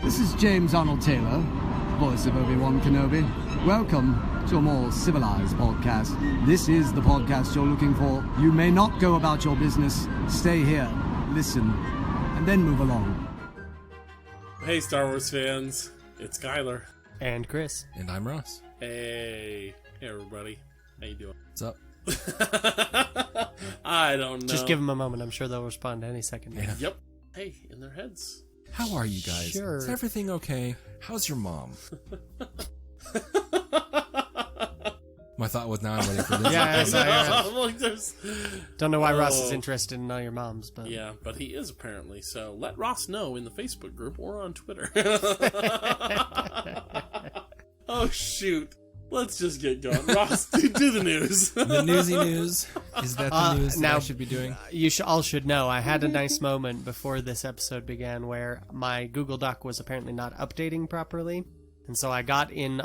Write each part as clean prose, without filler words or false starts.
This is James Arnold Taylor, voice of Obi-Wan Kenobi. Welcome to a more civilized podcast. This is the podcast you're looking for. You may not go about your business. Stay here, listen, and then move along. Hey, Star Wars fans. It's Skylar. And Chris. And I'm Ross. Hey everybody. How you doing? What's up? I don't know. Just give them a moment. I'm sure they'll respond any second. Yeah. Yep. Hey, in their heads. How are you guys? Sure. Is everything okay? How's your mom? My thought was, now I'm ready for this. Don't know why Ross is interested in all your moms, but Yeah, but he is apparently. So let Ross know in the Facebook group or on Twitter. Oh, shoot. Let's just get going. Ross, do the news. The newsy news. Is that the news that I should be doing? You all should know. I had a nice moment before this episode began where my Google Doc was apparently not updating properly. And so I got in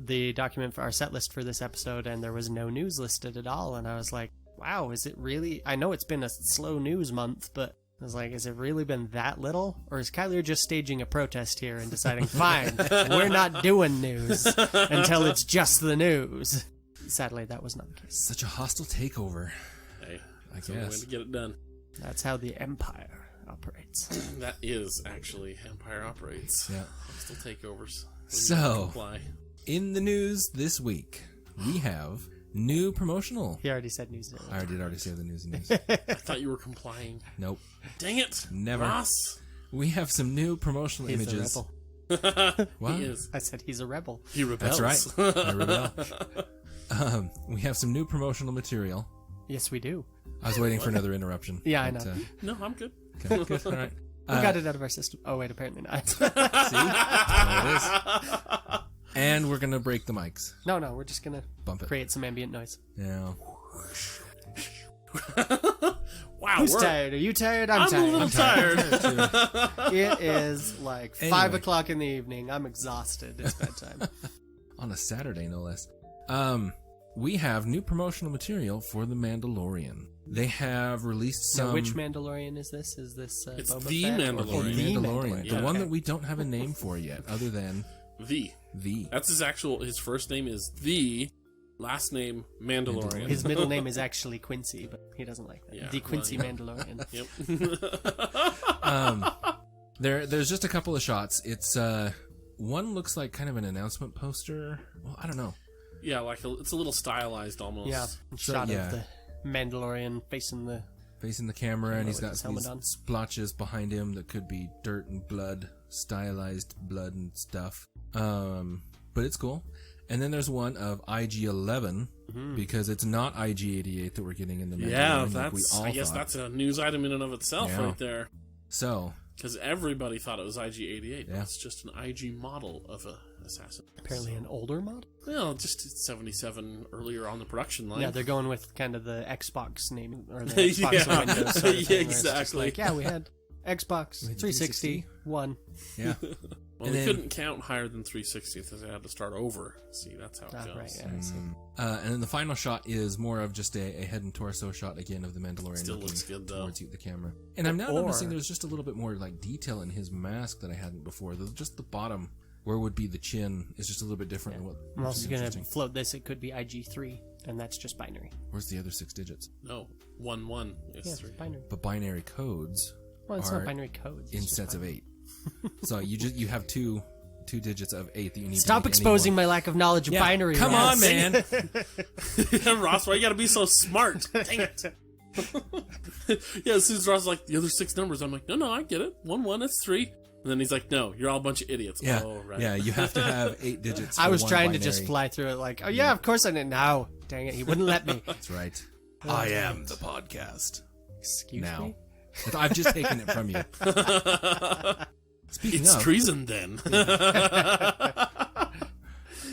the document for our set list for this episode, and there was no news listed at all. And I was like, wow, is it really? I know it's been a slow news month, but I was like, has it really been that little? Or is Kyler just staging a protest here and deciding, fine, we're not doing news until it's just the news? Sadly, that was not the case. Such a hostile takeover. Hey, I that's the way guess. to get it done. That's how the Empire operates. That is actually Empire operates. Yeah. Hostile takeovers. So, Comply. in the news this week, we have new promotional. He already said news. I did already say the news. I thought you were complying. Nope. Dang it. Never. Ross. We have some new promotional He's images. a rebel. What? He is. I said he's a rebel. He rebels. That's right. I rebel. We have some new promotional material. Yes, we do. I was waiting for another interruption. Yeah, I but, know. No, I'm good. Okay, good. All right. We got it out of our system. Oh, wait, apparently not. See? There it is. And we're going to break the mics. No, we're just going to Bump it. create some ambient noise. Yeah. Wow. Who's tired? Are you tired? I'm a tired. little tired. It is like 5 Anyway. o'clock in the evening. I'm exhausted. It's bedtime. On a Saturday, no less. We have new promotional material for The Mandalorian. They have released some... Now, which Mandalorian is this? Is this It's Boba the Fett or Mandalorian. The The Mandalorian. Yeah. The one Okay. that we don't have a name for yet, other than The. The. That's his first name is The, last name Mandalorian. His middle name is actually Quincy, but he doesn't like that. Yeah, The Quincy well, yeah. Mandalorian. Yep. There's just a couple of shots. It's one looks like kind of an announcement poster. Well, I don't know. Yeah, like it's a little stylized almost. Yeah, So, shot yeah. of the Mandalorian facing the... Facing the camera, and he's with got his some helmet on. splotches behind him that could be dirt and blood, stylized blood and stuff. But it's cool. And then there's one of IG-11, because it's not IG-88 that we're getting in the Mandalorian. Yeah, like we all I guess thought. that's a news item in and of itself Yeah. right there. So, Because everybody thought it was IG-88. Yeah. It's just an IG model of a assassin. Apparently an older model? Well, just 77 earlier on the production line. Yeah, they're going with kind of the Xbox name, or the Xbox Yeah. Windows sort of thing, where it's just Exactly. like, yeah, we had Xbox We had 360, 1. yeah. Well, And they then- couldn't count higher than 360 because they had to start over. See, that's how it goes. Right, yeah, I see. And then the final shot is more of just a head and torso shot again of the Mandalorian. Still looking looks good, though. towards you, the camera. And I'm now Or- noticing there's just a little bit more like detail in his mask that I hadn't before. Just the bottom, where would be the chin, is just a little bit different. Than what, I'm which also is going to interesting. float this. It could be IG3, and that's just binary. Where's the other 6 digits? No, 1-1 is Yeah, 3. binary. But binary codes Well, it's are not binary codes. in it's just sets of binary. 8. So you have two digits of 8 that you need. Stop to make any exposing one. my lack of knowledge of binary. Come Ross. on, man. Ross, why you gotta be so smart? Dang it. Yeah, as soon as Ross is like, the other 6 numbers, I'm like, no, I get it. 1-1, that's 3. And then he's like, no, you're all a bunch of idiots. Yeah, Oh, right. yeah. You have to have 8 digits. I for was one trying to binary. just fly through it like, oh yeah, of course I didn't. No, dang it, he wouldn't let me. That's right. I am the podcast. Excuse Now. me? I've just taken it from you. Speaking It's of, treason then.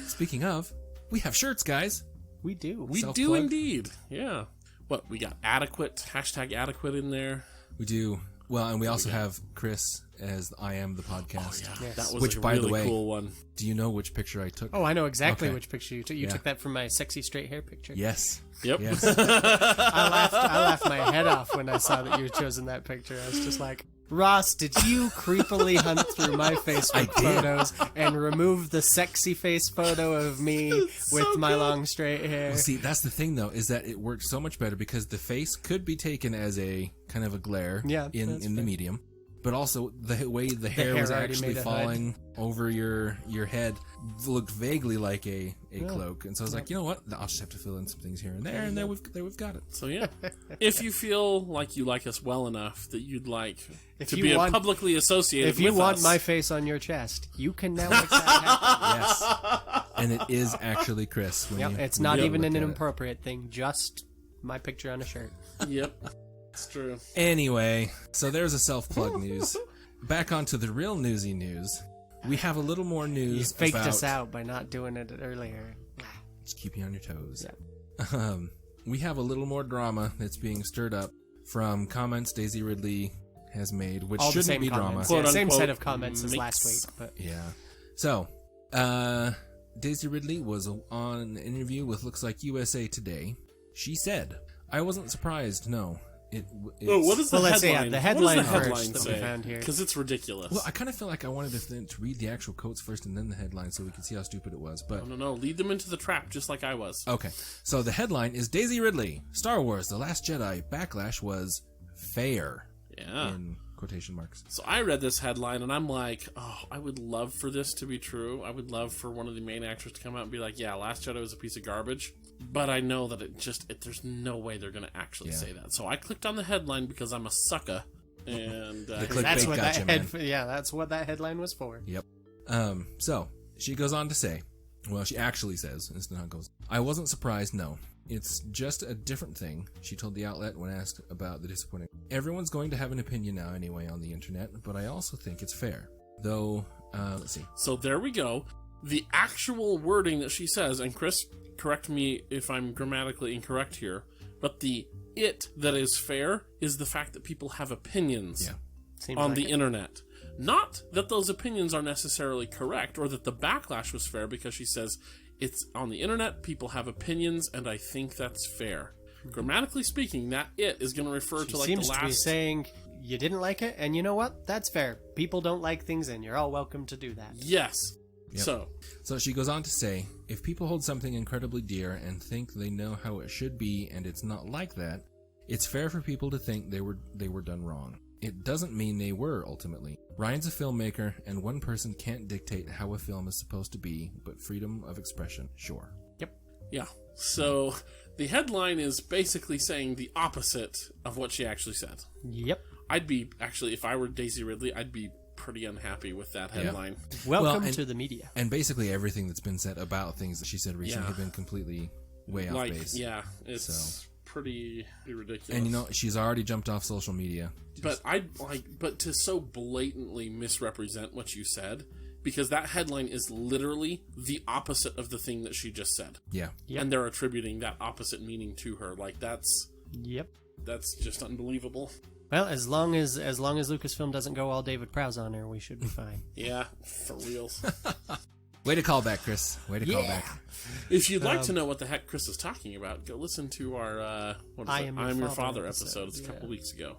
speaking of, we have shirts, guys. We do. We do Self-plug. indeed. Yeah. What, we got adequate, #adequate in there. We do. Well, and we also have Chris as I am the podcast. Yeah, Yes. that was Which, a by the really way- cool one. Do you know which picture I took? Oh, I know exactly Okay. which picture you took. You Yeah. took that from my sexy straight hair picture. Yes. Yep. Yes. I laughed my head off when when I saw that you had chosen that picture. I was just like, Ross, did you creepily hunt through my Facebook photos and remove the sexy face photo of me with my long straight hair? Well, see, that's the thing, though, is that it works so much better because the face could be taken as a kind of a glare in the medium. But also, the way the hair was already actually made a falling over your head looked vaguely like a cloak. And so I was like, you know what? I'll just have to fill in some things here and there, and there we've got it. So yeah, if you feel like you like us well enough that you'd like If to you be want- publicly associated If you with want us, my face on your chest, you can now make that happen. Yes. And it is actually Chris. When Yep, you, it's when not you even look an at it. inappropriate thing, just my picture on a shirt. Yep, it's true. Anyway, so there's a self-plug news. Back onto the real newsy news. We have a little more You news faked about... us out by not doing it earlier. Just keep you on your toes. We have a little more drama that's being stirred up from comments Daisy Ridley has made, which All the shouldn't same be comments. drama. Yeah, same Quote, set of comments as mix. last week. But Yeah. So, Daisy Ridley was on an interview with Looks Like USA Today. She said, "I wasn't surprised, no. Oh, what is the Well, let's see, headline? the headline what does the first headline that we say? found here. Because it's ridiculous. Well, I kind of feel like I wanted to read the actual quotes first and then the headline so we could see how stupid it was. But no, lead them into the trap just like I was. okay, so the headline is Daisy Ridley, Star Wars: The Last Jedi backlash was fair. Yeah. In quotation marks. So I read this headline and I'm like, oh, I would love for this to be true. I would love for one of the main actors to come out and be like, yeah, Last Jedi was a piece of garbage. But I know that there's no way they're going to actually say that. So I clicked on the headline because I'm a sucker. And clickbait that's what gotcha, that man. that's what that headline was for. Yep. So she goes on to say, well, she actually says, this is how it goes, "I wasn't surprised, no. It's just a different thing," she told the outlet when asked about the disappointing. "Everyone's going to have an opinion now anyway on the internet, but I also think it's fair. Though, let's see. So there we go. The actual wording that she says, and Chris, correct me if I'm grammatically incorrect here, but the "it" that is fair is the fact that people have opinions Yeah. Seems on like the it. internet. Not that those opinions are necessarily correct or that the backlash was fair, because she says it's on the internet, people have opinions, and I think that's fair. Grammatically speaking, that "it" is going to refer She to like seems the to be last... saying you didn't like it, and you know what? That's fair. People don't like things, and you're all welcome to do that. Yes. Yep. So she goes on to say, "If people hold something incredibly dear and think they know how it should be and it's not like that, it's fair for people to think they were done wrong. It doesn't mean they were, ultimately. Ryan's a filmmaker, and one person can't dictate how a film is supposed to be, but freedom of expression, sure." Yeah. So the headline is basically saying the opposite of what she actually said. Yep. I'd be, actually, if I were Daisy Ridley, I'd be pretty unhappy with that headline. Welcome and- to the media. And basically everything that's been said about things that she said recently Yeah. have been completely way off Like, base. yeah, it's So. pretty ridiculous. And you know, she's already jumped off social media. but but to so blatantly misrepresent what you said, because that headline is literally the opposite of the thing that she just said. Yeah. Yep. And they're attributing that opposite meaning to her. Like, that's Yep. just unbelievable. Well, as long as Lucasfilm doesn't go all David Prowse on her, we should be fine. Yeah, for reals. Way to call back, Chris. Way to call back. If you'd like to know what the heck Chris is talking about, go listen to our I Am Your Father episode. episode, It's a couple yeah. weeks ago.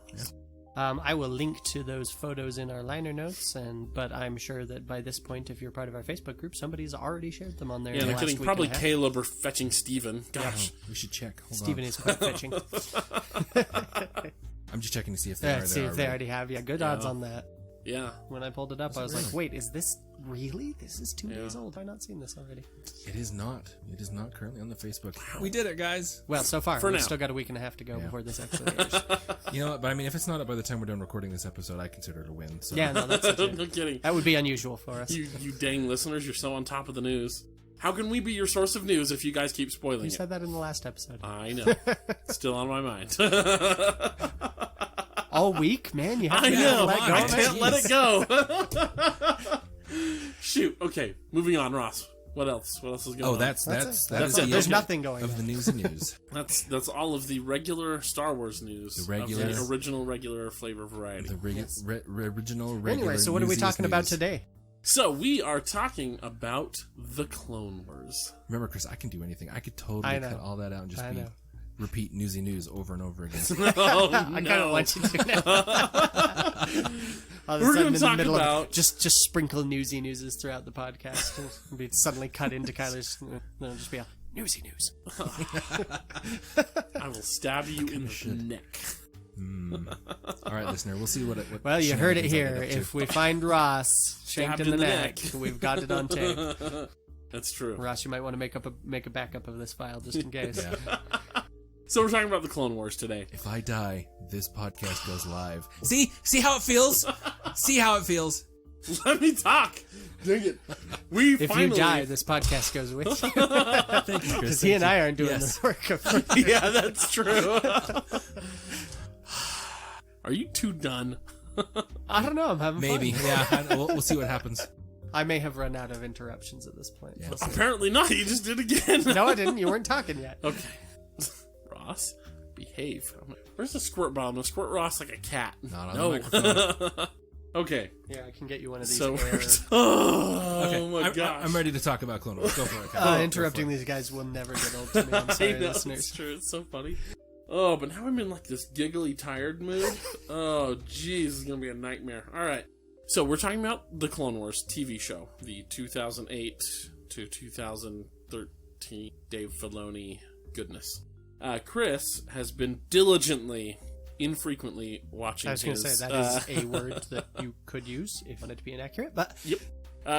I will link to those photos in our liner notes, but I'm sure that by this point, if you're part of our Facebook group, somebody's already shared them on there. Yeah, in the no last kidding. week Probably and a half. Caleb or fetching Steven. Gosh. We should check. Hold Steven on. is quite fetching. I'm just checking to see if they are See there if they already. already have. Yeah, good odds on that. Yeah. When I pulled it up, I was like, wait, is this really? This is 2 days old. Have I not seen this already? It is not. It is not currently on the Facebook. We did it, guys. Well, so far. For We've now. still got a week and a half to go before this episode airs. You know what? But I mean, if it's not up by the time we're done recording this episode, I consider it a win. So. Yeah, no, that's legit. No kidding. That would be unusual for us. You dang listeners, you're so on top of the news. How can we be your source of news if you guys keep spoiling You it? said that in the last episode. I know. Still on my mind. All week, man. You have I to know. let go I of it? can't let it go. Shoot. Okay, moving on, Ross. What else? What else is going Oh, on? that's That's is it. That's the it. end There's Okay. nothing going of on. the news and news. That's all of the regular Star Wars news. The regular- of the original regular flavor variety. The original regular. Anyway, so what are we newsiest talking about news. today? So we are talking about the Clone Wars. Remember, Chris, I can do anything. I could I totally know. cut all that out and just I be know. repeat Newsy News over and over again. Oh, I kind of want you to now. All of a We're sudden, gonna in the talk middle about- of just sprinkle Newsy Newses throughout the podcast. And be suddenly cut into Kyler's. It'll just be a Newsy News. I will stab you in the neck. All right, listener, we'll see what Well, you heard it shenanigans I here. get up to. If we find Ross shanked Stabbed in the neck, we've got it on tape. That's true. Ross, you might want to make a backup of this file just in case. So we're talking about the Clone Wars today. If I die, this podcast goes live. See how it feels? See how it feels? Let me talk. Dang it. We If finally... you die, this podcast goes with you. Thank you, Chris. Because he and I aren't doing Yes. the work of Yeah, that's true. Are you two done? I don't know. I'm having Maybe. fun. Yeah, we'll see what happens. I may have run out of interruptions at this point. Yeah. We'll see. Apparently not. You just did again. No, I didn't. You weren't talking yet. Okay. Ross, behave. Where's the squirt bottle? No, squirt Ross like a cat. Not on no. the microphone. Okay. Yeah, I can get you one of these. So air- we're... Oh, Okay, my gosh. I'm ready to talk about Clone Wars. Go for it. Kyle. interrupting these guys will never get old to me. I'm sorry, I know, listeners. it's true. It's so funny. Oh, but now I'm in like this giggly tired mood. Oh, jeez, it's gonna be a nightmare. All right, so we're talking about the Clone Wars TV show, the 2008 to 2013 Dave Filoni goodness. Chris has been diligently, infrequently watching. I was going to his, say that is a word that you could use if you wanted to be inaccurate, but Yep.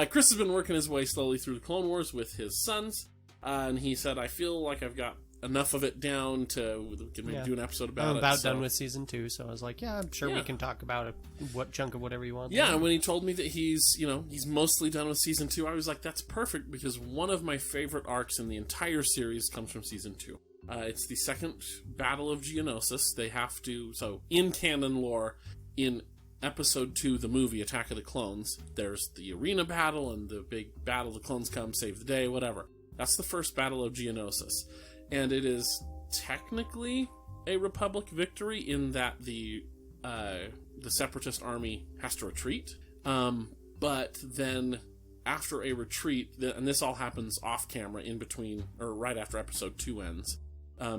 Chris has been working his way slowly through the Clone Wars with his sons, and he said, "I feel like I've got enough of it down to we can maybe do an episode about I'm it." about so- done with season 2, so I was like, yeah, I'm sure we Yeah. can talk about what chunk of whatever you want. Yeah, and when he told me that he's mostly done with season 2, I was like, that's perfect, because one of my favorite arcs in the entire series comes from season 2. It's the second Battle of Geonosis. They have to, so in canon lore, in episode 2, the movie Attack of the Clones, there's the arena battle and the big battle, the clones come, save the day, whatever. That's the first Battle of Geonosis. And it is technically a Republic victory in that the Separatist army has to retreat. But then after a retreat, and this all happens off camera in between, or right after episode 2 ends,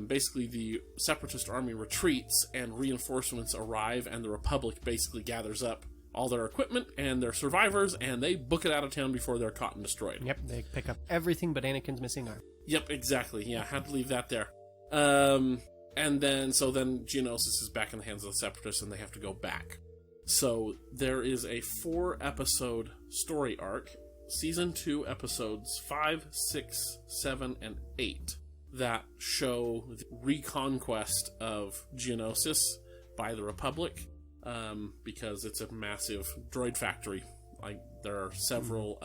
basically the Separatist army retreats and reinforcements arrive, and the Republic basically gathers up all their equipment and their survivors, and they book it out of town before they're caught and destroyed. Yep, they pick up everything but Anakin's missing arm. Yep, exactly. Yeah, had to leave that there. And then Geonosis is back in the hands of the Separatists, and they have to go back. So there is a 4-episode story arc, season 2 episodes 5, 6, 7, and 8, that show the reconquest of Geonosis by the Republic, because it's a massive droid factory. Like, there are several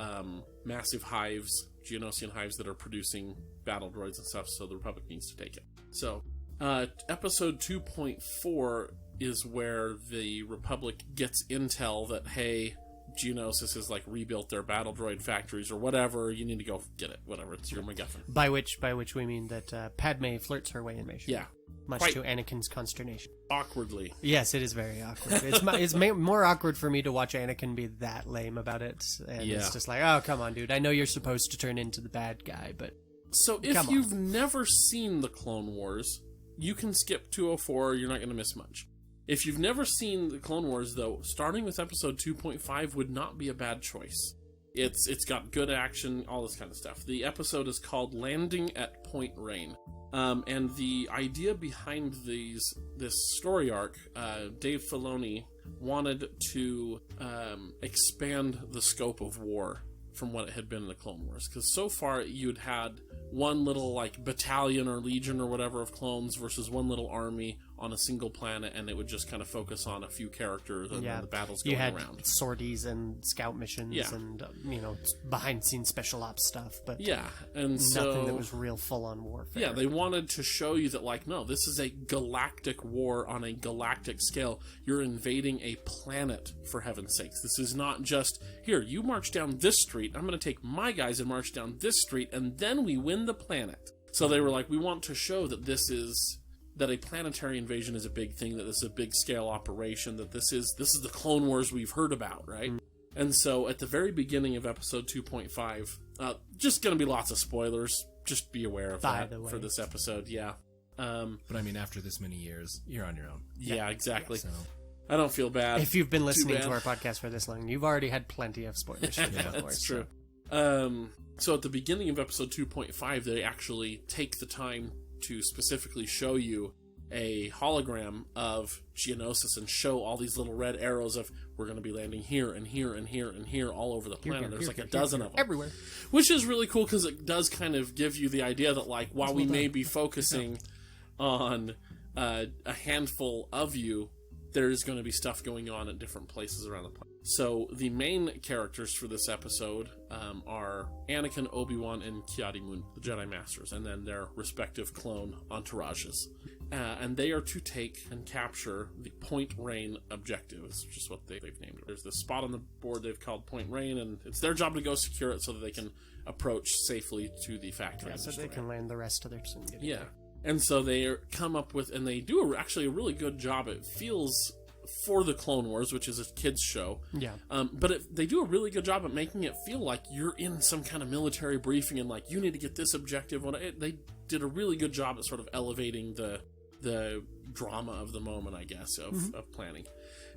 massive hives, Geonosian hives, that are producing battle droids and stuff, so the Republic needs to take it. So, episode 2.4 is where the Republic gets intel that, hey, Geonosis has, like, rebuilt their battle droid factories or whatever, you need to go get it, whatever, it's your MacGuffin. By which we mean that Padme flirts her way in Mayshire. Yeah. Much Quite to Anakin's consternation. Awkwardly. Yes, it is very awkward. It's more awkward for me to watch Anakin be that lame about it. And Yeah. it's just like, oh, come on, dude. I know you're supposed to turn into the bad guy, but So if Come on. you've never seen the Clone Wars, you can skip 204, you're not going to miss much. If you've never seen the Clone Wars, though, starting with episode 2.5 would not be a bad choice. It's got good action, all this kind of stuff. The episode is called Landing at Point Rain. And the idea behind this story arc, Dave Filoni wanted to expand the scope of war from what it had been in the Clone Wars. Because so far you'd had one little like battalion or legion or whatever of clones versus one little army on a single planet, and it would just kind of focus on a few characters and the battles going you had around. sorties and scout missions and behind scenes special ops stuff, but and so nothing that was real full on warfare. Yeah, they wanted to show you that, like, no, this is a galactic war on a galactic scale. You're invading a planet, for heaven's sakes. This is not just, here, you march down this street, I'm going to take my guys and march down this street, and then we win the planet. So they were like, we want to show that that a planetary invasion is a big thing, that this is a big scale operation, that this is the Clone Wars we've heard about, right? And so at the very beginning of episode 2.5, just going to be lots of spoilers. Just be aware of By that the way. for this episode, yeah. But I mean, after this many years, you're on your own. Yeah, exactly. So I don't feel bad. If you've been listening bad. to our podcast for this long, you've already had plenty of spoilers. Yeah, that's true. So at the beginning of episode 2.5, they actually take the time to specifically show you a hologram of Geonosis and show all these little red arrows of we're going to be landing here and here and here and here all over the planet. There's like a dozen of them. Everywhere. Which is really cool because it does kind of give you the idea that, like, while we may be focusing on a handful of you, there's going to be stuff going on at different places around the planet. So the main characters for this episode are Anakin, Obi-Wan, and Ki-Adi-Mundi, the Jedi Masters, and then their respective clone entourages. And they are to take and capture the Point Rain objective, is just what they've named it. There's this spot on the board they've called Point Rain, and it's their job to go secure it so that they can approach safely to the factory. Yeah, so they can land the rest of their soon. Yeah. And so they come up with, and they do actually a really good job. It feels, for the Clone Wars, which is a kids show. Yeah. But they do a really good job at making it feel like you're in some kind of military briefing and like you need to get this objective. They did a really good job at sort of elevating the drama of the moment, I guess, of planning.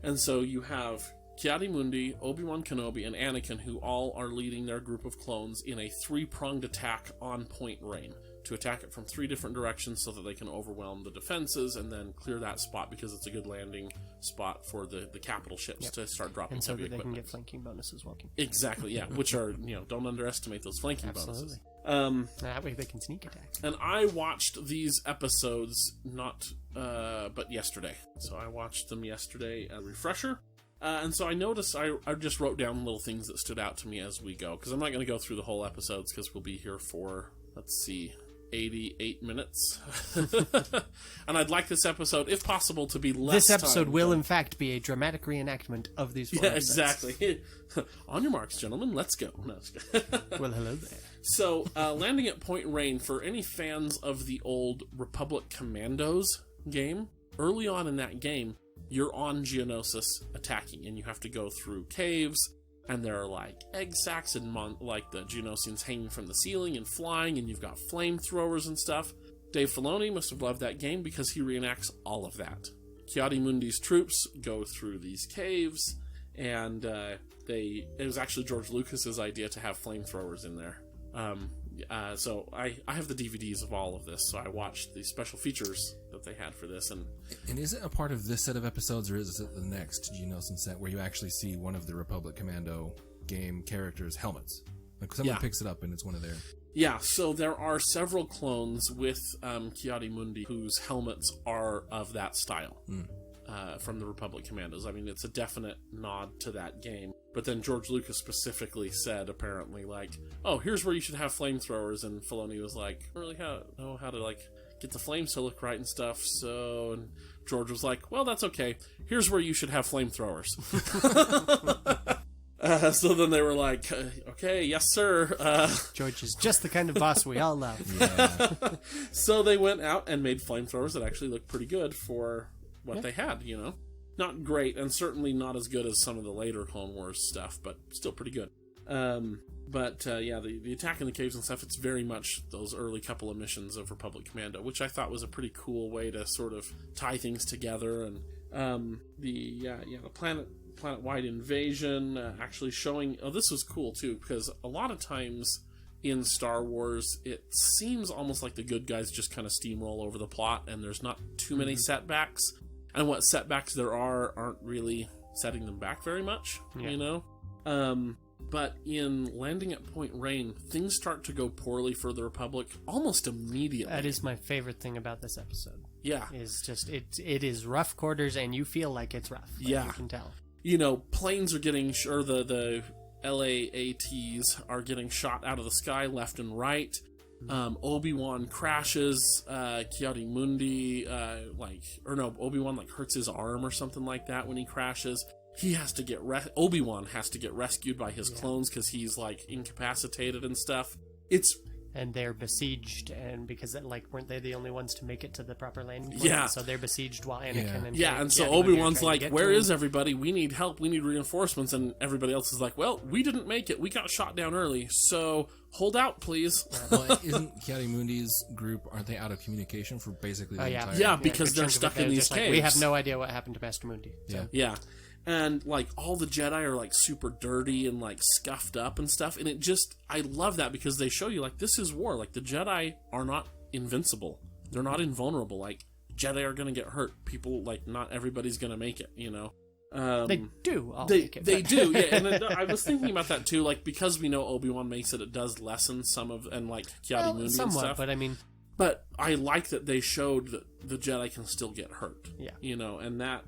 And so you have Ki-Adi-Mundi, Obi-Wan Kenobi, and Anakin, who all are leading their group of clones in a 3-pronged attack on Point Rain, to attack it from 3 different directions so that they can overwhelm the defenses and then clear that spot because it's a good landing spot for the capital ships to start dropping And so heavy that they equipment. can get flanking bonuses while Exactly, yeah, which are, don't underestimate those flanking Absolutely. bonuses. That way they can sneak attack. And I watched these episodes but yesterday. So I watched them yesterday, a refresher. And so I noticed, I just wrote down little things that stood out to me as we go, because I'm not going to go through the whole episodes because we'll be here for, 88 minutes. And I'd like this episode, if possible, to be less This episode time, will, but- in fact, be a dramatic reenactment of these 4 Yeah, episodes. exactly. On your marks, gentlemen, let's go. No, it's good. Well, hello there. So, landing at Point Rain, for any fans of the old Republic Commandos game, early on in that game, you're on Geonosis attacking, and you have to go through caves, and there are like egg sacs and like the Geonosians hanging from the ceiling and flying, and you've got flamethrowers and stuff. Dave Filoni must have loved that game because he reenacts all of that. Ki-Adi-Mundi's troops go through these caves, and it was actually George Lucas's idea to have flamethrowers in there. So I have the DVDs of all of this, so I watched the special features that they had for this. And is it a part of this set of episodes, or is it the next Geonosis set where you actually see one of the Republic Commando game characters' helmets? Like someone picks it up and it's one of their... Yeah, so there are several clones with Ki-Adi-Mundi whose helmets are of that style. From the Republic Commandos. I mean, it's a definite nod to that game. But then George Lucas specifically said, apparently, like, oh, here's where you should have flamethrowers. And Filoni was like, I don't really know how to, like, get the flames to look right and stuff. So, and George was like, well, that's okay. Here's where you should have flamethrowers. So then they were like, okay, yes, sir. George is just the kind of boss we all love. Yeah. So they went out and made flamethrowers that actually looked pretty good for what they had, Not great, and certainly not as good as some of the later Clone Wars stuff, but still pretty good. The attack in the caves and stuff, it's very much those early couple of missions of Republic Commando, which I thought was a pretty cool way to sort of tie things together. And the planet-wide invasion, actually showing... Oh, this was cool, too, because a lot of times in Star Wars, it seems almost like the good guys just kind of steamroll over the plot, and there's not too many setbacks. And what setbacks there aren't really setting them back very much, But in landing at Point Rain, things start to go poorly for the Republic almost immediately. That is my favorite thing about this episode. Yeah. Is just it is rough quarters, and you feel like it's rough. Like, Yeah. you can tell. Planes are getting, or the LAATs are getting shot out of the sky left and right. Obi-Wan crashes, Ki-Adi-Mundi, Obi-Wan hurts his arm or something like that when he crashes. He has to get Obi-Wan has to get rescued by his clones because he's incapacitated and stuff. It's and they're besieged, and because weren't they the only ones to make it to the proper landing point? Yeah. So they're besieged while Anakin and Yeah, and so Obi-Wan are Obi-Wan's trying to like, get where to is him. everybody? We need help. We need reinforcements. And everybody else is like, well, we didn't make it. We got shot down early. So hold out, please. Well, isn't Kiadi-Mundi's group, aren't they out of communication for basically the entire... Yeah, because good they're chunk of stuck it, in these just like, caves. we have no idea what happened to Master Mundi. So. Yeah. Yeah. And, like, all the Jedi are, like, super dirty and, like, scuffed up and stuff. And it just... I love that because they show you, like, this is war. Like, the Jedi are not invincible. They're not invulnerable. Like, Jedi are going to get hurt. People, like, not everybody's going to make it, you know? They do all They make it. they do, yeah. And I was thinking about that, too. Like, because we know Obi-Wan makes it, it does lessen some of... And, like, Kiadi-Mundi and somewhat, stuff. but I mean... But I like that they showed that the Jedi can still get hurt. Yeah. You know, and that...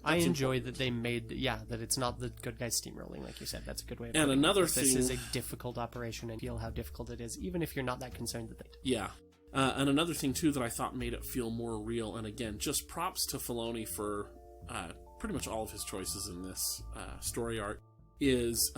I enjoy that they made, that it's not the good guys steamrolling, like you said. That's a good way of And putting another it. This thing- is a difficult operation, and feel how difficult it is, even if you're not that concerned that they do. Yeah. And another thing, too, that I thought made it feel more real, and again, just props to Filoni for pretty much all of his choices in this story arc, is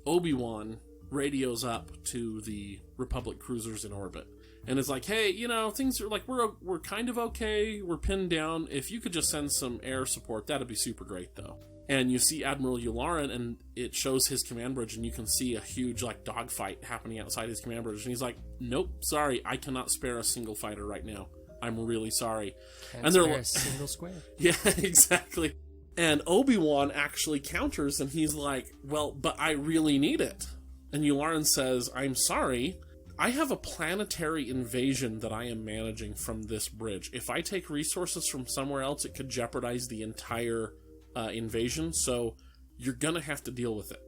Obi-Wan radios up to the Republic cruisers in orbit. And it's like, hey, you know, things are like, we're kind of okay, we're pinned down. If you could just send some air support, that'd be super great, though. And you see Admiral Yularen, and it shows his command bridge, and you can see a huge, like, dogfight happening outside his command bridge. And he's like, nope, sorry, I cannot spare a single fighter right now. I'm really sorry. And they're they're like, a single square. yeah, exactly. And Obi-Wan actually counters, and he's like, well, but I really need it. And Yularen says, I'm sorry, I have a planetary invasion that I am managing from this bridge. If I take resources from somewhere else, it could jeopardize the entire invasion, so you're gonna have to deal with it.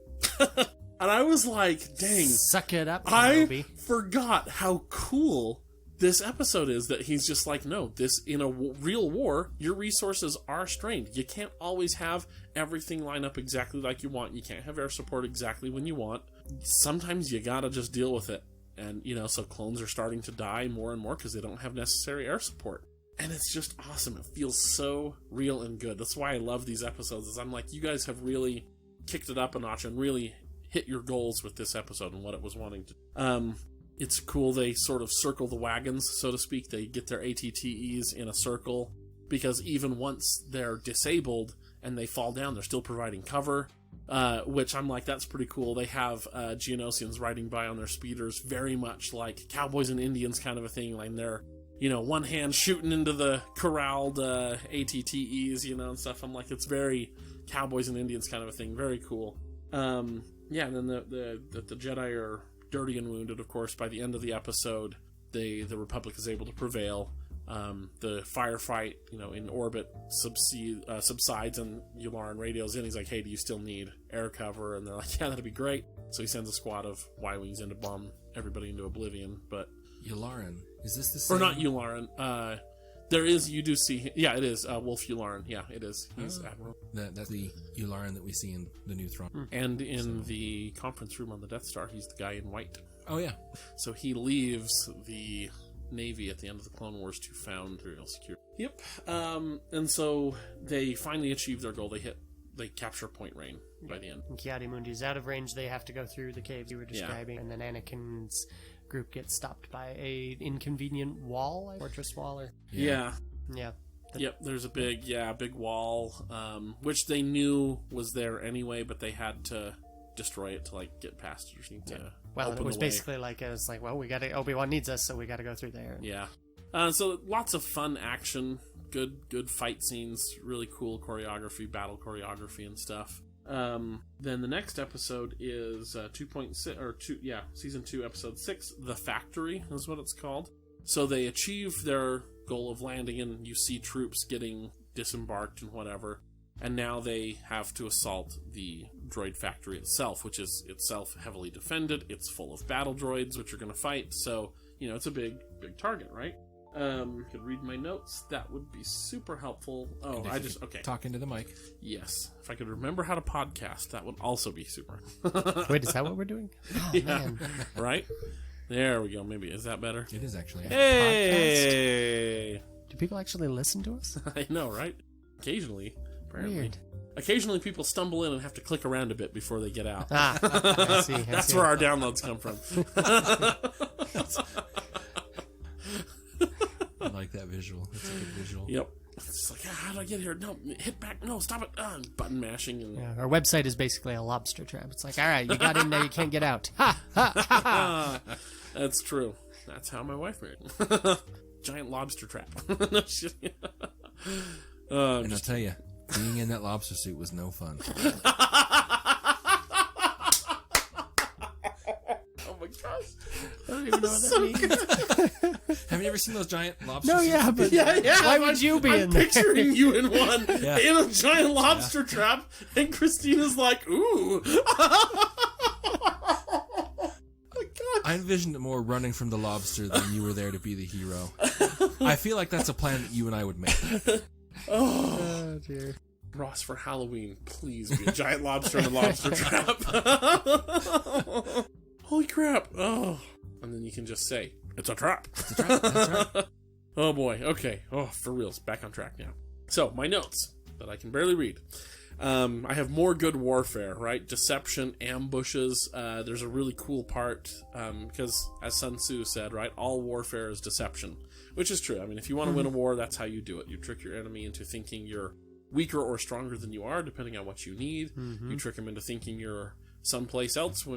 And I was like, dang, Suck it up, I Kenobi. forgot how cool this episode is, that he's just like, no, this, in a real war, your resources are strained. You can't always have everything line up exactly like you want. You can't have air support exactly when you want. Sometimes you gotta just deal with it. And, you know, so clones are starting to die more and more because they don't have necessary air support. And it's just awesome. It feels so real and good. That's why I love these episodes, is I'm like, you guys have really kicked it up a notch and really hit your goals with this episode and what it was wanting to. It's cool they sort of circle the wagons, so to speak. They get their ATTEs in a circle, because even once they're disabled and they fall down, they're still providing cover. Which I'm like, that's pretty cool. They have Geonosians riding by on their speeders, very much like cowboys and Indians kind of a thing. Like they're, you know, one hand shooting into the corralled ATTEs, you know, and stuff. I'm like, it's very cowboys and Indians kind of a thing. Very cool. Yeah, and then the Jedi are dirty and wounded, of course. By the end of the episode, the Republic is able to prevail. The firefight, you know, in orbit subsides, and Yularen radios in. He's like, hey, do you still need air cover? And they're like, yeah, that'd be great. So he sends a squad of Y-Wings in to bomb everybody into oblivion. But Yularen, is this the same? Or not Yularen. There is, you do see, yeah, it is Wolf Yularen. Yeah, it is. He's Admiral. That's the Yularen that we see in the new throne. And in the conference room on the Death Star, he's the guy in white. Oh, yeah. So he leaves the Navy at the end of the Clone Wars to found Imperial Security. Yep. And so they finally achieve their goal. They capture Point Rain by the end. And Kiadi-Mundi's out of range. They have to go through the caves you were describing, and then Anakin's group gets stopped by a inconvenient wall, fortress wall, or Yeah. Yep. There's a big wall, which they knew was there anyway, but they had to destroy it to like get past it or something. To Well, open it was the way. basically like, it was like, well, Obi-Wan needs us, so we got to go through there. Yeah. So lots of fun action, good fight scenes, really cool choreography, battle choreography and stuff. Then the next episode is 2.6 season 2, episode 6. The Factory is what it's called. So they achieve their goal of landing, and you see troops getting disembarked and whatever. And now they have to assault the droid factory itself, which is itself heavily defended. It's full of battle droids, which are going to fight. So, you know, it's a big target, right? Could read my notes. That would be super helpful. Oh, okay. Talk into the mic. Yes. If I could remember how to podcast, that would also be super. Wait, is that what we're doing? Oh, Yeah. man. Right? There we go. Maybe. Is that better? It is actually. Hey! Do people actually listen to us? I know, right? Occasionally. Apparently. Weird. Occasionally people stumble in and have to click around a bit before they get out. I see. That's where our downloads come from. I like that visual. It's a good visual. Yep. It's like, how did I get here? No, hit back. No, stop it. Button mashing. And... Yeah, our website is basically a lobster trap. It's like, all right, you got in there, you can't get out. Ha, ha, ha, ha. That's true. That's how my wife married. Giant lobster trap. And I'll tell you, being in that lobster suit was no fun. Oh my gosh. I don't even know what that means. Have you ever seen those giant lobster No, suits? yeah, but Yeah. why would you be I'm in there? picturing you in one, Yeah. in a giant lobster trap, and Christina's like, ooh. I envisioned it more running from the lobster than you were there to be the hero. I feel like that's a plan that you and I would make. Oh, dear. Ross, for Halloween, please be a giant lobster in a lobster trap. Holy crap. Oh. And then you can just say, it's a trap. It's a trap. That's right. Oh boy. Okay. Oh, for reals. Back on track now. So, my notes that I can barely read. I have more good warfare, right? Deception, ambushes. There's a really cool part, because as Sun Tzu said, right, all warfare is deception, which is true. I mean, if you want to win a war, that's how you do it. You trick your enemy into thinking you're weaker or stronger than you are, depending on what you need. You trick them into thinking you're someplace else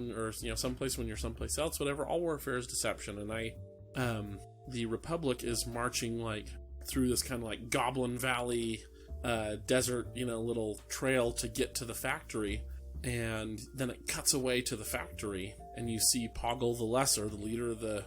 someplace when you're someplace else, whatever. All warfare is deception. And the Republic is marching like through this kind of like Goblin Valley desert, little trail to get to the factory, and then it cuts away to the factory, and you see Poggle the Lesser, the leader of the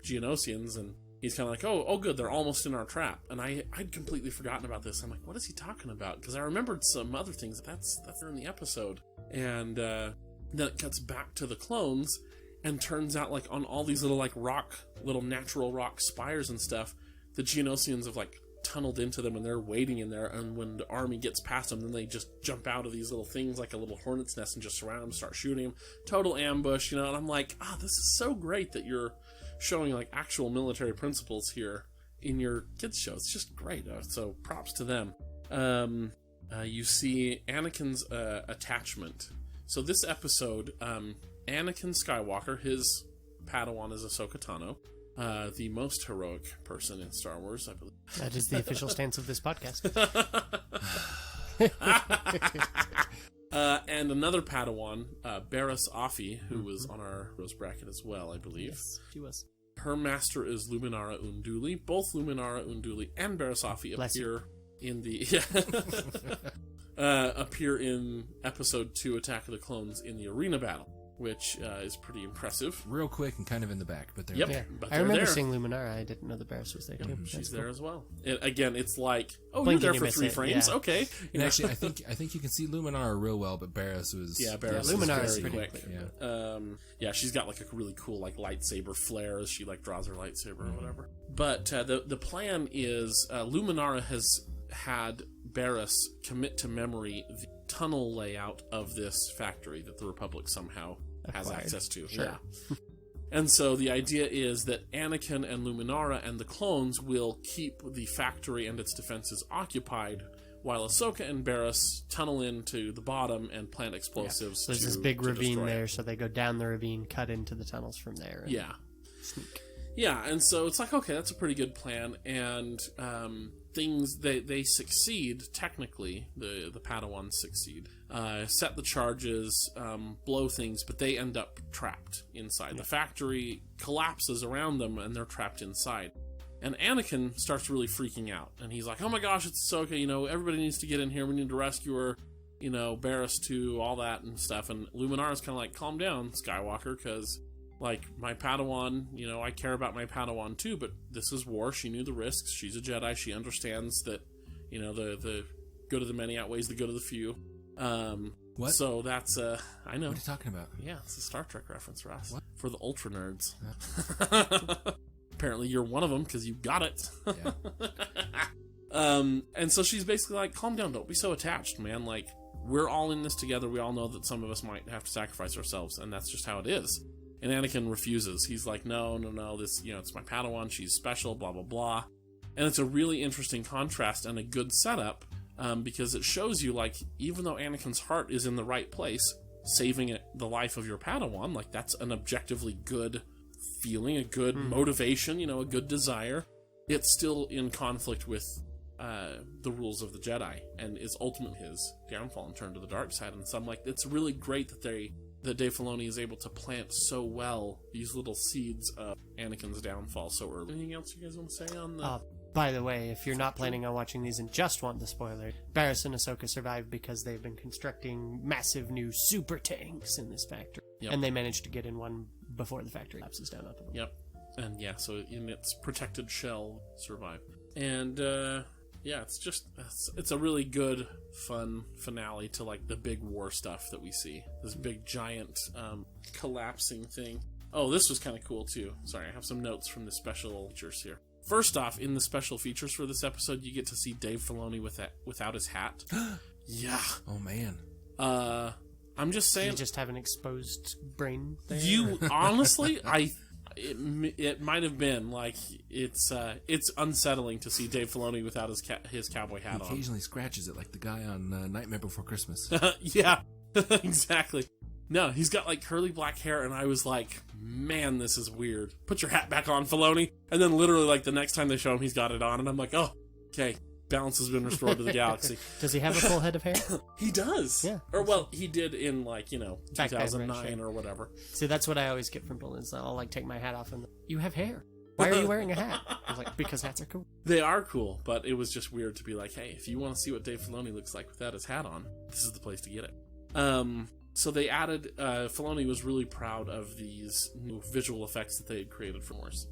Geonosians, and he's kind of like, oh, good, they're almost in our trap. And I'd completely forgotten about this. I'm like, what is he talking about? Because I remembered some other things that's in the episode, and then it cuts back to the clones, and turns out like on all these little natural rock spires and stuff, the Geonosians have like tunneled into them, and they're waiting in there, and when the army gets past them, then they just jump out of these little things like a little hornet's nest and just surround them, start shooting them. Total ambush, and I'm like, this is so great that you're showing like actual military principles here in your kids show. It's just great. So props to them. You see Anakin's attachment. So this episode, Anakin Skywalker, his Padawan is Ahsoka Tano. The most heroic person in Star Wars, I believe. That is the official stance of this podcast. And another Padawan, Barriss Offee, who was on our Rose Bracket as well, I believe. Yes, she was. Her master is Luminara Unduli. Both Luminara Unduli and Barriss Offee appear in the appear in Episode 2, Attack of the Clones, in the arena battle, which is pretty impressive. Real quick and kind of in the back, but they're Yep. there. Yeah. But I they're remember there. seeing Luminara. I didn't know the Barriss was there too. She's That's there cool. as well. Again, it's like, oh, Blink you're and there you for miss 3 it, frames. yeah. Okay. And actually, I think you can see Luminara real well, but Barriss was... Yeah, Barriss is Luminara is very pretty quick. Yeah. Yeah, she's got like a really cool like lightsaber flare as she like draws her lightsaber or whatever. But the plan is Luminara has had Barriss commit to memory the tunnel layout of this factory that the Republic somehow has Acquired. access to. Sure. Yeah. And so the idea is that Anakin and Luminara and the clones will keep the factory and its defenses occupied, while Ahsoka and Barriss tunnel into the bottom and plant explosives. So there's this big ravine there, so they go down the ravine, cut into the tunnels from there. And Yeah. sneak. Yeah, and so it's like, okay, that's a pretty good plan, and things, they succeed, technically, the Padawans succeed, set the charges, blow things, but they end up trapped inside. The factory collapses around them, and they're trapped inside. And Anakin starts really freaking out, and he's like, oh my gosh, it's Ahsoka, everybody needs to get in here, we need to rescue her, Barriss too, all that and stuff, and Luminara's kind of like, calm down, Skywalker, because... like, my Padawan, I care about my Padawan too, but this is war. She knew the risks. She's a Jedi. She understands that, the good of the many outweighs the good of the few. What? So that's, I know. What are you talking about? Yeah, it's a Star Trek reference, Ross. What? For the Ultra Nerds. Apparently you're one of them because you got it. Yeah. And so she's basically like, calm down. Don't be so attached, man. Like, we're all in this together. We all know that some of us might have to sacrifice ourselves, and that's just how it is. And Anakin refuses. He's like, no, this, it's my Padawan, she's special, blah, blah, blah. And it's a really interesting contrast and a good setup, because it shows you, like, even though Anakin's heart is in the right place, saving the life of your Padawan, like, that's an objectively good feeling, a good motivation, a good desire, it's still in conflict with the rules of the Jedi, and is ultimately his downfall and turn to the dark side. And so I'm like, it's really great that Dave Filoni is able to plant so well these little seeds of Anakin's downfall so early. Anything else you guys want to say on the... By the way, if you're not planning on watching these and just want the spoiler, Barriss and Ahsoka survived because they've been constructing massive new super tanks in this factory. Yep. And they managed to get in one before the factory collapses down on them. Yep. And yeah, so in its protected shell, survive. And yeah, it's a really good, fun finale to like the big war stuff that we see. This big giant collapsing thing. Oh, this was kind of cool too. Sorry, I have some notes from the special features here. First off, in the special features for this episode, you get to see Dave Filoni without his hat. Yeah. Oh man. I'm just saying. You just have an exposed brain there? You honestly, it might have been like it's unsettling to see Dave Filoni without his cowboy hat He on. occasionally scratches it like the guy on Nightmare Before Christmas. Yeah, exactly. No, he's got like curly black hair, and I was like, man, this is weird. Put your hat back on, Filoni. And then literally like the next time they show him, he's got it on, and I'm like, oh, okay, balance has been restored to the galaxy. Does he have a full head of hair? He does. Yeah. Or well, he did in like, Back then, 2009 right, or whatever. See, that's what I always get from people is I'll like take my hat off and you have hair. Why are you wearing a hat? I was like, because hats are cool. They are cool, but it was just weird to be like, hey, if you want to see what Dave Filoni looks like without his hat on, this is the place to get it. So they added, Filoni was really proud of these new visual effects that they had created for Wars.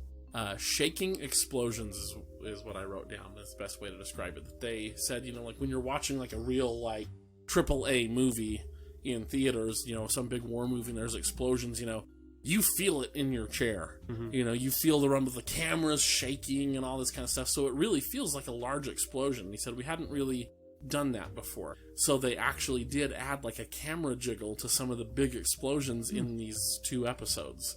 Shaking explosions is what I wrote down. That's the best way to describe it. That they said, like when you're watching like a real like AAA movie in theaters, some big war movie and there's explosions, you feel it in your chair. Mm-hmm. You feel the rumble of the cameras shaking and all this kind of stuff. So it really feels like a large explosion. He said we hadn't really done that before. So they actually did add like a camera jiggle to some of the big explosions in these 2 episodes.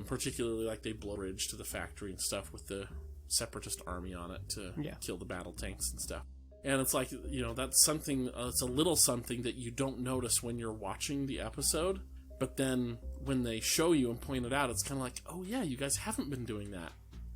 Particularly like they blow a bridge to the factory and stuff with the separatist army on it to kill the battle tanks and stuff. And it's like, that's something, it's a little something that you don't notice when you're watching the episode. But then when they show you and point it out, it's kind of like, oh yeah, you guys haven't been doing that.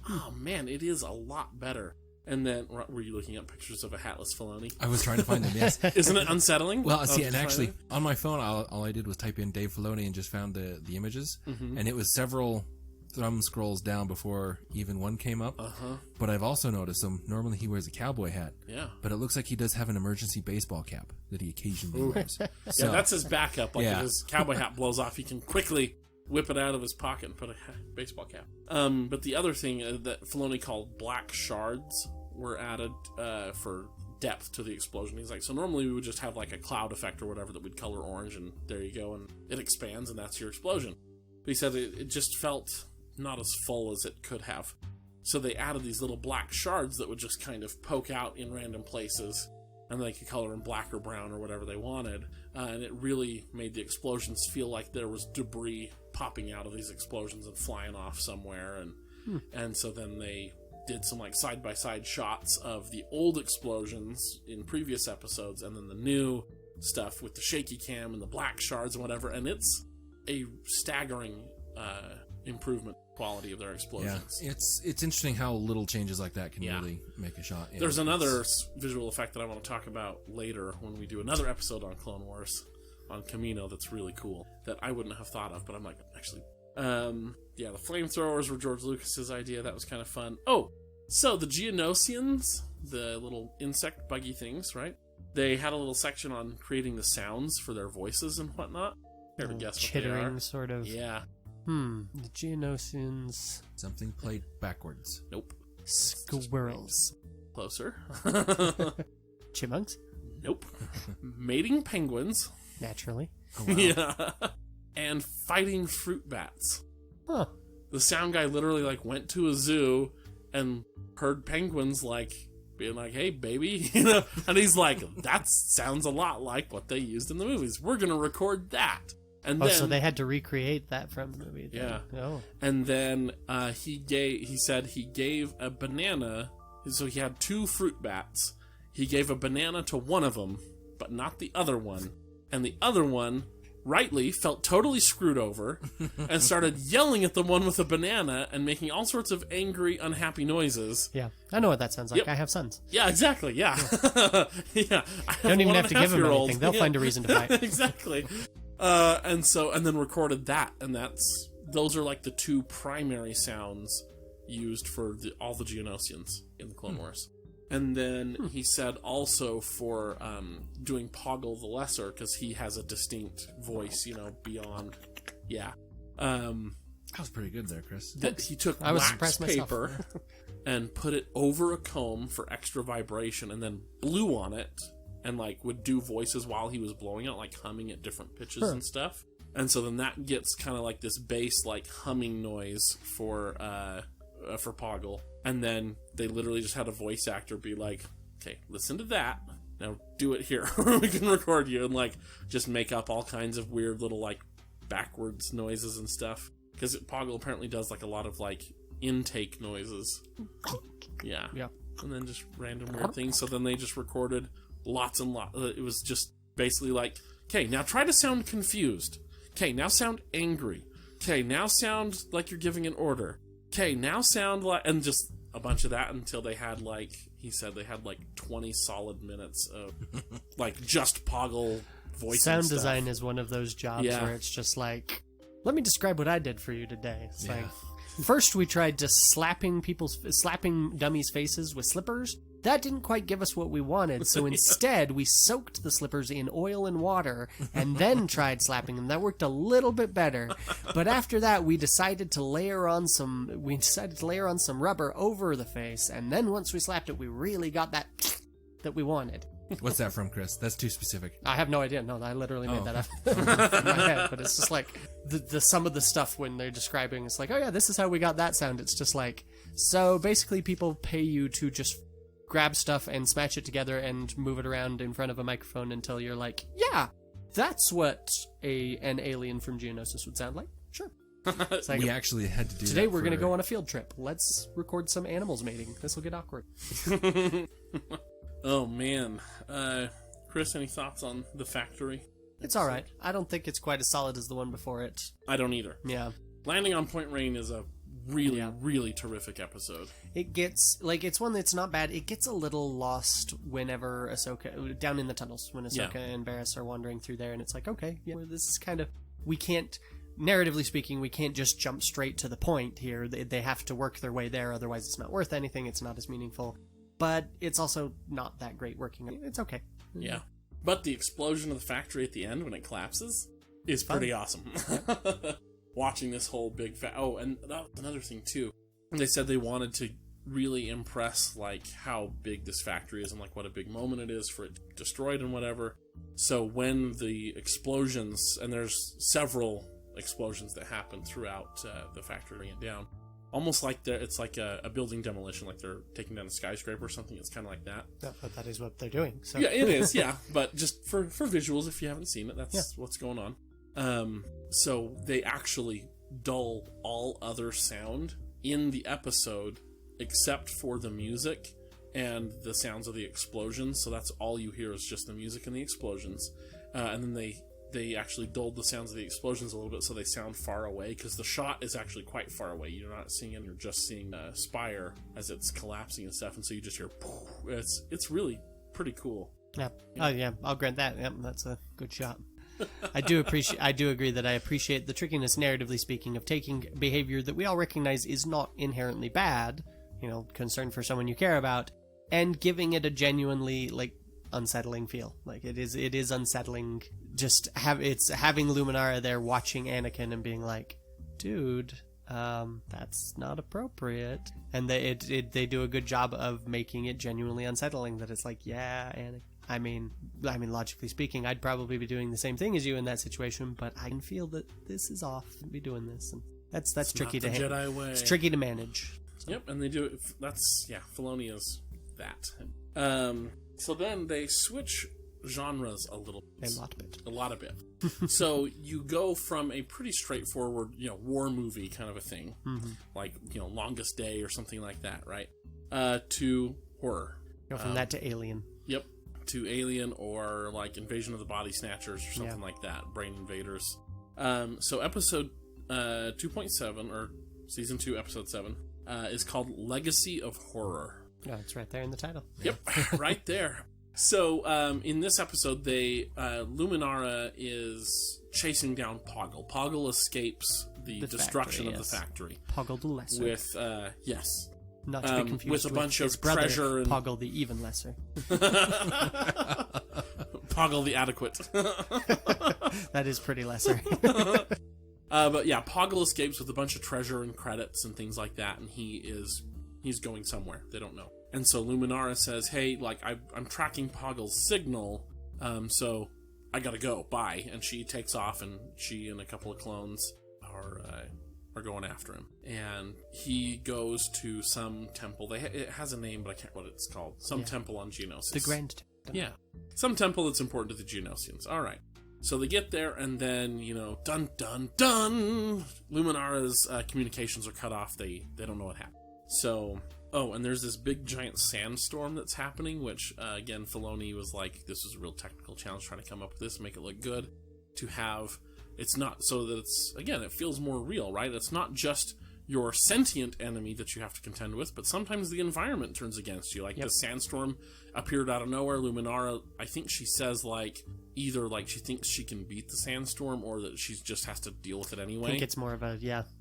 Oh man, it is a lot better. And then, were you looking at pictures of a hatless Filoni? I was trying to find them, yes. Isn't it unsettling? Well, see, and actually, on my phone, all I did was type in Dave Filoni and just found the images. Mm-hmm. And it was several thumb scrolls down before even one came up. Uh-huh. But I've also noticed normally he wears a cowboy hat. Yeah. But it looks like he does have an emergency baseball cap that he occasionally wears. So, yeah, that's his backup. Like if his cowboy hat blows off, he can quickly whip it out of his pocket and put a baseball cap. But the other thing that Filoni called black shards were added for depth to the explosion. He's like, so normally we would just have like a cloud effect or whatever that would color orange, and there you go, and it expands, and that's your explosion. But he said it just felt not as full as it could have. So they added these little black shards that would just kind of poke out in random places, and they could color in black or brown or whatever they wanted. And it really made the explosions feel like there was debris popping out of these explosions and flying off somewhere. And so then they did some like side-by-side shots of the old explosions in previous episodes and then the new stuff with the shaky cam and the black shards and whatever. And it's a staggering improvement quality of their explosions. Yeah, it's interesting how little changes like that can really make a shot. Yeah, there's another visual effect that I want to talk about later when we do another episode on Clone Wars on Kamino that's really cool that I wouldn't have thought of, but I'm like, actually, yeah, the flamethrowers were George Lucas's idea. That was kind of fun. Oh, so the Geonosians, the little insect buggy things, right? They had a little section on creating the sounds for their voices and whatnot. Care to guess what they are? Chittering, sort of. Yeah. The Geonosians. Something played backwards. Nope. Squirrels. Closer. Chipmunks? Nope. Mating penguins. Naturally. Oh, wow. Yeah. And fighting fruit bats. Huh. The sound guy literally like went to a zoo and heard penguins like being like, "Hey, baby," and he's like, "That sounds a lot like what they used in the movies. We're gonna record that." And then, so they had to recreate that from the movie. Then. Yeah. Oh. And then he said he gave a banana. So he had 2 fruit bats. He gave a banana to one of them, but not the other one. And the other one rightly felt totally screwed over and started yelling at the one with a banana and making all sorts of angry, unhappy noises. Yeah, I know what that sounds like. Yep. I have sons. Yeah, exactly. Yeah. Yeah. I have Don't even one have and to a give them half-year-old. anything. They'll Yeah. find a reason to fight. Exactly. And then recorded that, and those are like the two primary sounds used for all the Geonosians in the Clone Wars. And then he said also for doing Poggle the Lesser, because he has a distinct voice, beyond. Yeah. That was pretty good there, Chris. That he took I was wax surprised myself. paper and put it over a comb for extra vibration, and then blew on it, and would do voices while he was blowing out, humming at different pitches and stuff. And so then that gets kind of like this bass humming noise for Poggle. And then they literally just had a voice actor be like, okay, listen to that. Now do it here. We can record you, and just make up all kinds of weird little backwards noises and stuff. Because Poggle apparently does a lot of intake noises. Yeah. Yeah. And then just random weird things. So then they just recorded lots and lots. It was just basically okay, now try to sound confused. Okay, now sound angry. Okay, now sound like you're giving an order. Okay, now sound and just a bunch of that until they had he said they had 20 solid minutes of just Poggle voice. Sound design is one of those jobs where it's just let me describe what I did for you today. It's first we tried just slapping dummies' faces with slippers. That didn't quite give us what we wanted, so instead we soaked the slippers in oil and water and then tried slapping them. That worked a little bit better. But after that, we decided to layer on some rubber over the face, and then once we slapped it, we really got that we wanted. What's that from, Chris? That's too specific. I have no idea. No, I literally made that up in my head. But it's just the some of the stuff when they're describing, it's oh yeah, this is how we got that sound. It's just so basically people pay you to just grab stuff and smash it together and move it around in front of a microphone until you're yeah, that's what an alien from Geonosis would sound like. Sure. It's We actually had to do today that we're going to for- go on a field trip. Let's record some animals mating. This will get awkward. Oh, man. Chris, any thoughts on The Factory? It's all right. I don't think it's quite as solid as the one before it. I don't either. Yeah. Landing on Point Rain is a really, really terrific episode. It gets, it's one that's not bad. It gets a little lost whenever Ahsoka, down in the tunnels, when Ahsoka and Barriss are wandering through there, and it's okay, yeah, this is kind of, we can't, narratively speaking, we can't just jump straight to the point here. They have to work their way there, otherwise it's not worth anything, it's not as meaningful. But it's also not that great working. It's okay. Yeah. But the explosion of the factory at the end when it collapses is pretty awesome. Watching this whole big oh, and another thing too. They said they wanted to really impress how big this factory is and what a big moment it is for it destroyed and whatever. So when the explosions, and there's several explosions that happen throughout the factory bringing it down, almost it's like a building demolition, they're taking down a skyscraper or something. It's kind of like that. Yeah, but that is what they're doing. So. Yeah, it is, yeah. But just for visuals, if you haven't seen it, that's what's going on. So they actually dull all other sound in the episode except for the music and the sounds of the explosions. So that's all you hear is just the music and the explosions. And then they actually dulled the sounds of the explosions a little bit so they sound far away, because the shot is actually quite far away. You're not seeing it, you're just seeing Spire as it's collapsing and stuff, and so you just hear it's really pretty cool. Yeah. Oh yeah, I'll grant that. Yep, that's a good shot. I do agree that I appreciate the trickiness, narratively speaking, of taking behavior that we all recognize is not inherently bad, concern for someone you care about, and giving it a genuinely unsettling feel. It is unsettling. Just having Luminara there watching Anakin and being dude, that's not appropriate. And they do a good job of making it genuinely unsettling. That it's yeah, Anakin. I mean, logically speaking, I'd probably be doing the same thing as you in that situation, but I can feel that this is off to be doing this, and that's tricky to handle. Jedi way. It's tricky to manage. So. Yep, and they do it. Filoni is that. So then they switch genres a little bit. A lot of bit. So you go from a pretty straightforward, war movie kind of a thing, Longest Day or something like that, right? To horror. Go from that to Alien. Yep. to Alien or like Invasion of the Body Snatchers or something like that, Brain Invaders. So episode 2.7, or season 2, episode 7, is called Legacy of Horror. No, it's right there in the title. Yep, right there. So in this episode, Luminara is chasing down Poggle. Poggle escapes the destruction of the factory. Poggle the Lesser. With, yes. Not to be confused with a bunch his of brother, treasure and... Poggle the Even Lesser. Poggle the Adequate. That is pretty lesser. But yeah, Poggle escapes with a bunch of treasure and credits and things like that, and he's going somewhere. They don't know. And so Luminara says, hey, like, I'm tracking Poggle's signal, so I gotta go, bye. And she takes off, and she and a couple of clones are going after him. And he goes to some temple. It has a name, but I can't remember what it's called. Some temple on Geonosis. The Grand Temple. Yeah. Some temple that's important to the Geonosians. All right. So they get there, and then, dun, dun, dun! Luminara's communications are cut off. They don't know what happened. So, and there's this big, giant sandstorm that's happening, which, again, Filoni was like, this is a real technical challenge, trying to come up with this, make it look good, to have... It's not so that it's, again, it feels more real, right? It's not just your sentient enemy that you have to contend with, but sometimes the environment turns against you. Like, the sandstorm appeared out of nowhere. Luminara, I think she says, like, either, like, she thinks she can beat the sandstorm or that she just has to deal with it anyway. I think it's more of a,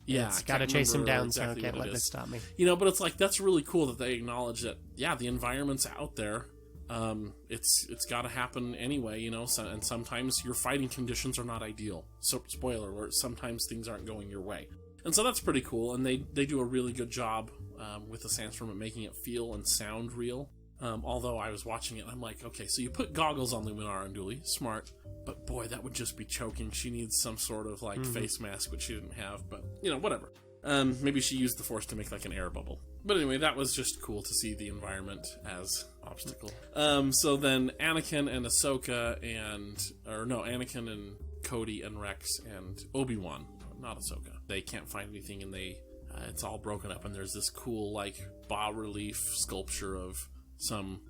it's gotta chase him down, exactly so I can't let this stop me. But it's like, that's really cool that they acknowledge that, the environment's out there. It's got to happen anyway, and sometimes your fighting conditions are not ideal. So, spoiler alert, sometimes things aren't going your way. And so that's pretty cool, and they do a really good job with the sandstorm at making it feel and sound real. Although I was watching it, and I'm like, okay, so you put goggles on Luminara and Dooley, smart, but boy, that would just be choking. She needs some sort of, like, face mask, which she didn't have, but, whatever. Maybe she used the Force to make, like, an air bubble. But anyway, that was just cool to see the environment as obstacle. So then Anakin and Ahsoka Anakin and Cody and Rex and Obi-Wan, not Ahsoka, they can't find anything, and it's all broken up, and there's this cool, like, bas-relief sculpture of some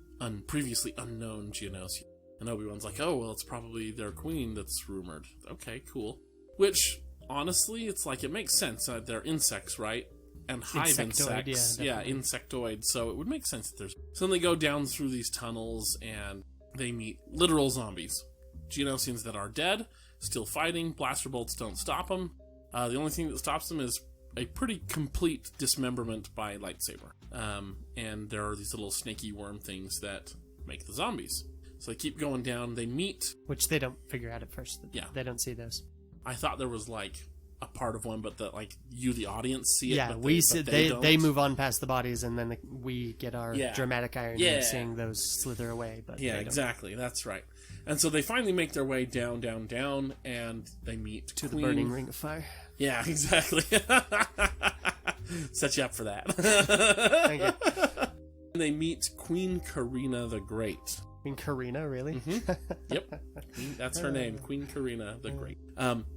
previously unknown Geonosian. And Obi-Wan's like, oh, well, it's probably their queen that's rumored. Okay, cool. Which, honestly, it's like, it makes sense. They're insects, right? And hive insects. Yeah, insectoid. So it would make sense that there's... So then they go down through these tunnels, and they meet literal zombies. Geonosians that are dead, still fighting. Blaster bolts don't stop them. The only thing that stops them is a pretty complete dismemberment by lightsaber. And there are these little snaky worm things that make the zombies. So they keep going down. They meet... Which they don't figure out at first. Yeah. They don't see those. I thought there was, like, a part of one, but that, like, you, the audience, see it. Yeah, but we see they move on past the bodies, and then we get our dramatic irony of seeing those slither away. But exactly. That's right. And so they finally make their way down, down, down, and they meet to the burning ring of fire. Yeah, exactly. Set you up for that. Thank you. They meet Queen Karina the Great. Queen Karina, really? Mm-hmm. Yep. That's her name, Queen Karina the Great.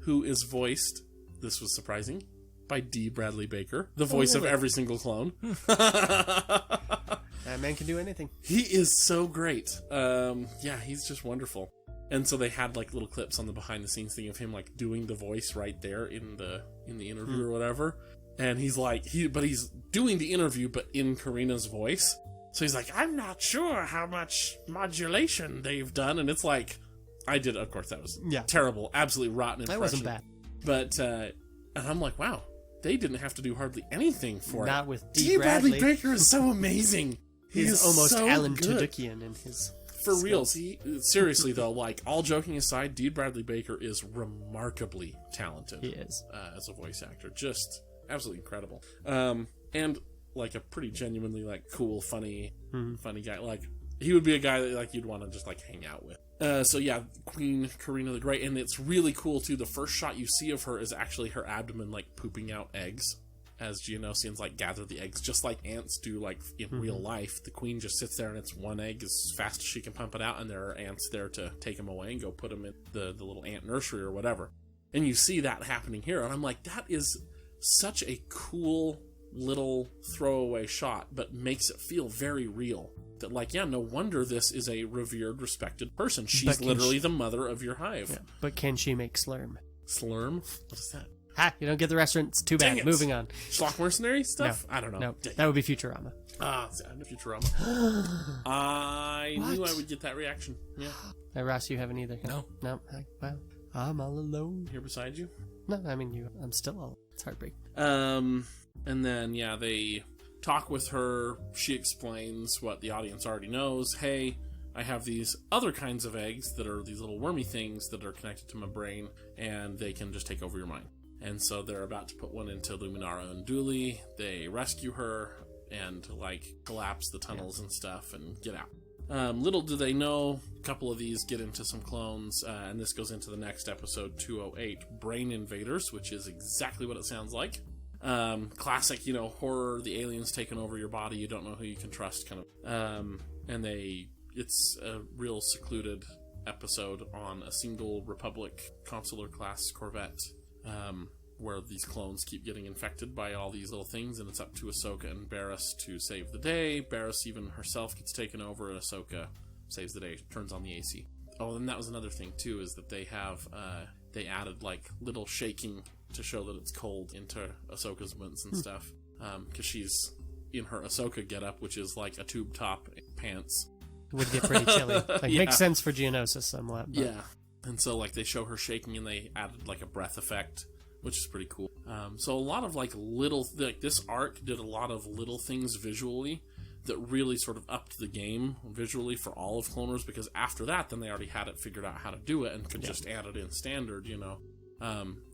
Who is voiced, this was surprising, by D. Bradley Baker, the voice of every single clone. That man can do anything. He is so great. He's just wonderful. And so they had, like, little clips on the behind the scenes thing of him, like, doing the voice right there in the interview or whatever. And he's like, he's doing the interview, but in Karina's voice. So he's like, I'm not sure how much modulation they've done. And it's like, I did, of course, that was terrible, absolutely rotten impression. That wasn't bad. But, and I'm like, wow, they didn't have to do hardly anything for it. Not with D. Bradley Baker is so amazing. He's almost so Alan good. Tudykian in his... For real, seriously though, like, all joking aside, D. Bradley Baker is remarkably talented. He is. As a voice actor. Just absolutely incredible. And, like, a pretty genuinely, like, cool, funny guy. Like, he would be a guy that, like, you'd want to just, like, hang out with. So yeah, Queen Karina the Great, and it's really cool, too. The first shot you see of her is actually her abdomen, like, pooping out eggs. As Geonosians, like, gather the eggs, just like ants do, like, in real life. The queen just sits there and it's one egg as fast as she can pump it out, and there are ants there to take them away and go put them in the little ant nursery or whatever. And you see that happening here, and I'm like, that is such a cool little throwaway shot, but makes it feel very real. that, like, yeah, no wonder this is a revered, respected person. She's But can literally the mother of your hive. Yeah, but can she make slurm? Slurm? What is that? Ha! You don't get the reference. Too Dang bad. it. Moving on. Schlock mercenary stuff? I don't know. No, Dang. that would be Futurama. Futurama. I knew I would get that reaction. Yeah. Ross, you haven't either. No. No. Well, I'm all alone. Here beside you. No, I mean I'm still all. It's heartbreak. And then, yeah, they talk with her. She explains what the audience already knows. Hey, I have these other kinds of eggs that are these little wormy things that are connected to my brain, and they can just take over your mind. And so they're about to put one into Luminara and Dooley. They rescue her and, like, collapse the tunnels and stuff and get out. Little do they know, a couple of these get into some clones, and this goes into the next episode, 208, Brain Invaders, which is exactly what it sounds like. Classic, horror, the aliens taking over your body, you don't know who you can trust, kind of. And it's a real secluded episode on a single Republic consular class corvette, where these clones keep getting infected by all these little things, and it's up to Ahsoka and Barriss to save the day. Barriss even herself gets taken over, and Ahsoka saves the day, turns on the AC. Oh, and that was another thing too, is that they have they added like little shaking to show that it's cold into Ahsoka's movements and stuff, because she's in her Ahsoka getup, which is like a tube top pants. Would get pretty chilly. Like, Yeah. makes sense for Geonosis somewhat. But. Yeah, and so like they show her shaking, and they added like a breath effect, which is pretty cool. So a lot of like this arc did a lot of little things visually that really sort of upped the game visually for all of Clone Wars, because after that, then they already had it figured out how to do it and could just add it in standard,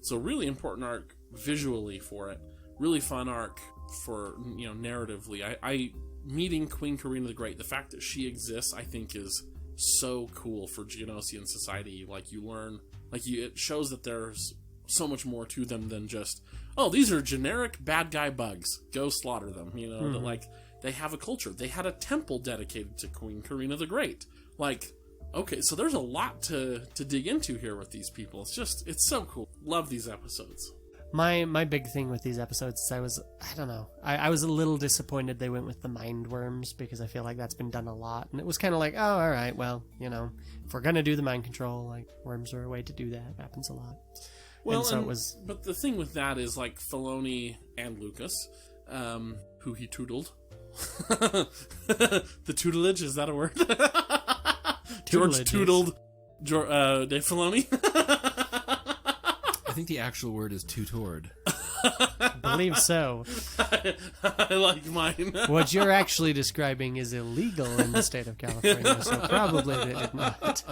So really important arc visually for it. Really fun arc for, narratively. I meeting Queen Karina the Great, the fact that she exists, I think is so cool for Geonosian society. Like, you learn, it shows that there's so much more to them than just, oh, these are generic bad guy bugs, go slaughter them, that, like, they have a culture. They had a temple dedicated to Queen Karina the Great. Like, okay, so there's a lot to dig into here with these people. It's so cool. Love these episodes. My big thing with these episodes is I was a little disappointed they went with the mind worms, because I feel like that's been done a lot, and it was kind of like, oh, all right, well, if we're gonna do the mind control, like, worms are a way to do that. It happens a lot. Well, and so it was. But the thing with that is, like, Filoni and Lucas, who he toodled. The tutelage, is that a word? George tootled Dave Filoni. I think the actual word is tutored. I believe so. I like mine. What you're actually describing is illegal in the state of California, so probably they did not.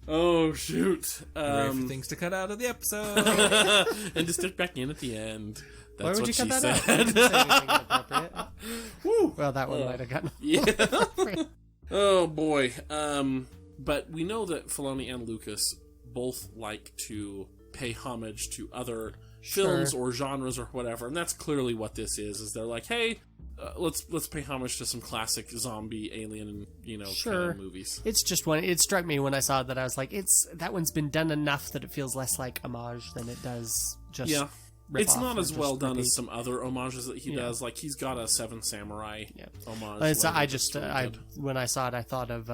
Oh, shoot. Ready for things to cut out of the episode. And to stick back in at the end. Why That's would what you she cut that said. out? You didn't say anything inappropriate. Woo. Well, that one might have gotten. Yeah. Oh, boy. But we know that Filoni and Lucas both like to pay homage to other films or genres or whatever, and that's clearly what this is they're like, hey, let's pay homage to some classic zombie, alien, kind of movies. It's just one. It struck me when I saw that I was like, that one's been done enough that it feels less like homage than it does just. Yeah. It's off not or as well done repeat. as some other homages that he does. Like, he's got a Seven Samurai homage. And so later I that's just, really good. when I saw it, I thought of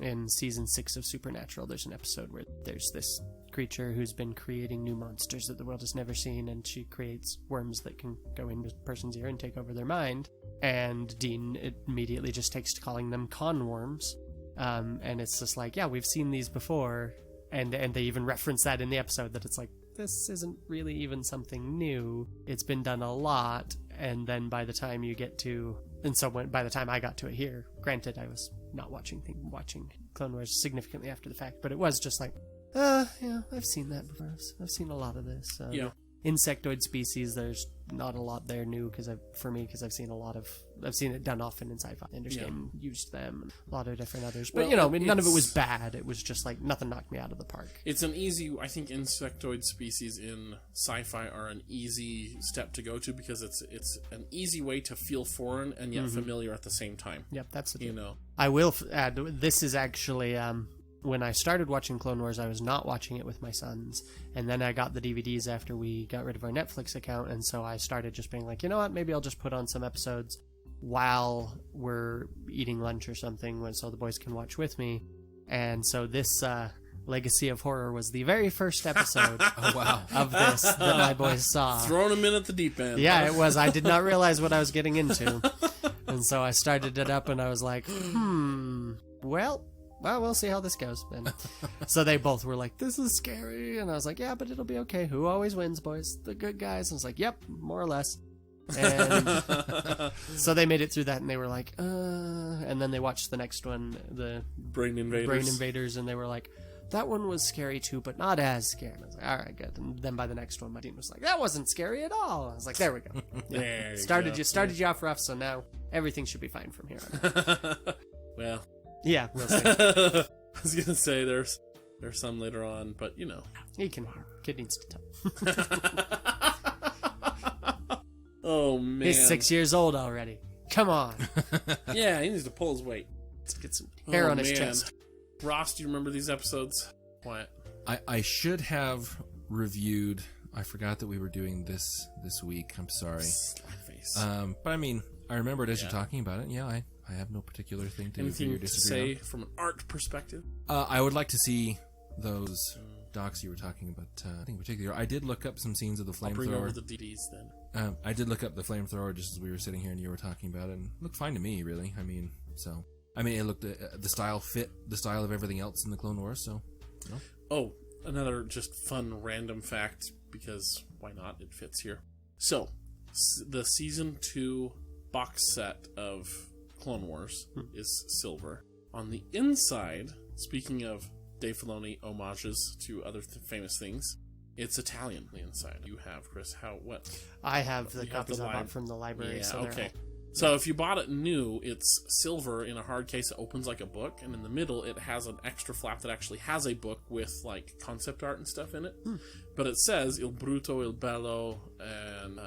in season 6 of Supernatural, there's an episode where there's this creature who's been creating new monsters that the world has never seen, and she creates worms that can go into a person's ear and take over their mind. And Dean immediately just takes to calling them con worms. And it's just like, yeah, we've seen these before. And they even reference that in the episode, that it's like, this isn't really even something new. It's been done a lot. And then by the time you get to... And so by the time I got to it here, granted, I was not watching Clone Wars significantly after the fact, but it was just like, yeah, I've seen that before. I've seen a lot of this. Yeah. Insectoid species, there's not a lot there new because I've seen it done often in sci-fi. Ender's Game used them, and a lot of different others. But none of it was bad. It was just like nothing knocked me out of the park. It's an easy, I think insectoid species in sci-fi are an easy step to go to, because it's an easy way to feel foreign and yet familiar at the same time. Yep, that's the you know. I will add, this is actually when I started watching Clone Wars, I was not watching it with my sons. And then I got the DVDs after we got rid of our Netflix account. And so I started just being like, you know what, maybe I'll just put on some episodes while we're eating lunch or something so the boys can watch with me. And so this Legacy of Horror was the very first episode of this that my boys saw. Throwing them in at the deep end. Yeah, it was. I did not realize what I was getting into. And so I started it up and I was like, well, we'll see how this goes. And so they both were like, this is scary. And I was like, yeah, but it'll be okay. Who always wins, boys? The good guys. And I was like, yep, more or less. And so they made it through that and they were like, and then they watched the next one, the Brain Invaders. And they were like, that one was scary too, but not as scary. And I was like, all right, good. And then by the next one, my team was like, that wasn't scary at all. I was like, there we go. There started you off rough, so now everything should be fine from here on. Well, yeah, we'll see. I was gonna say there's some later on, but you know, He can hear. Kid needs to tell. Oh man, He's 6 years old already. Come on. Yeah, he needs to pull his weight. Let's get some hair on his man. chest. Ross, do you remember these episodes? What? I should have reviewed. I forgot that we were doing this week. I'm sorry. Slapface. But I mean, I remembered as you're talking about it. Yeah, I have no particular thing to agree or Anything to disagree say from an art perspective? on. I would like to see those docs you were talking about. I think in particular, I did look up some scenes of the I'll bring over flamethrower. the DVDs then. I did look up the flamethrower just as we were sitting here and you were talking about it, and it looked fine to me, really. I mean, it looked the style fit the style of everything else in the Clone Wars. So, you know. Oh, another just fun random fact, because why not? It fits here. So, the season 2 box set of Clone Wars is silver. On the inside, speaking of Dave Filoni homages to other famous things, it's Italian on the inside. You have, Chris, what? I have the You have copies the I bought from the library. Yeah, so they're okay. all- So if you bought it new, it's silver in a hard case that opens like a book, and in the middle it has an extra flap that actually has a book with like concept art and stuff in it. But it says Il Brutto, Il Bello, and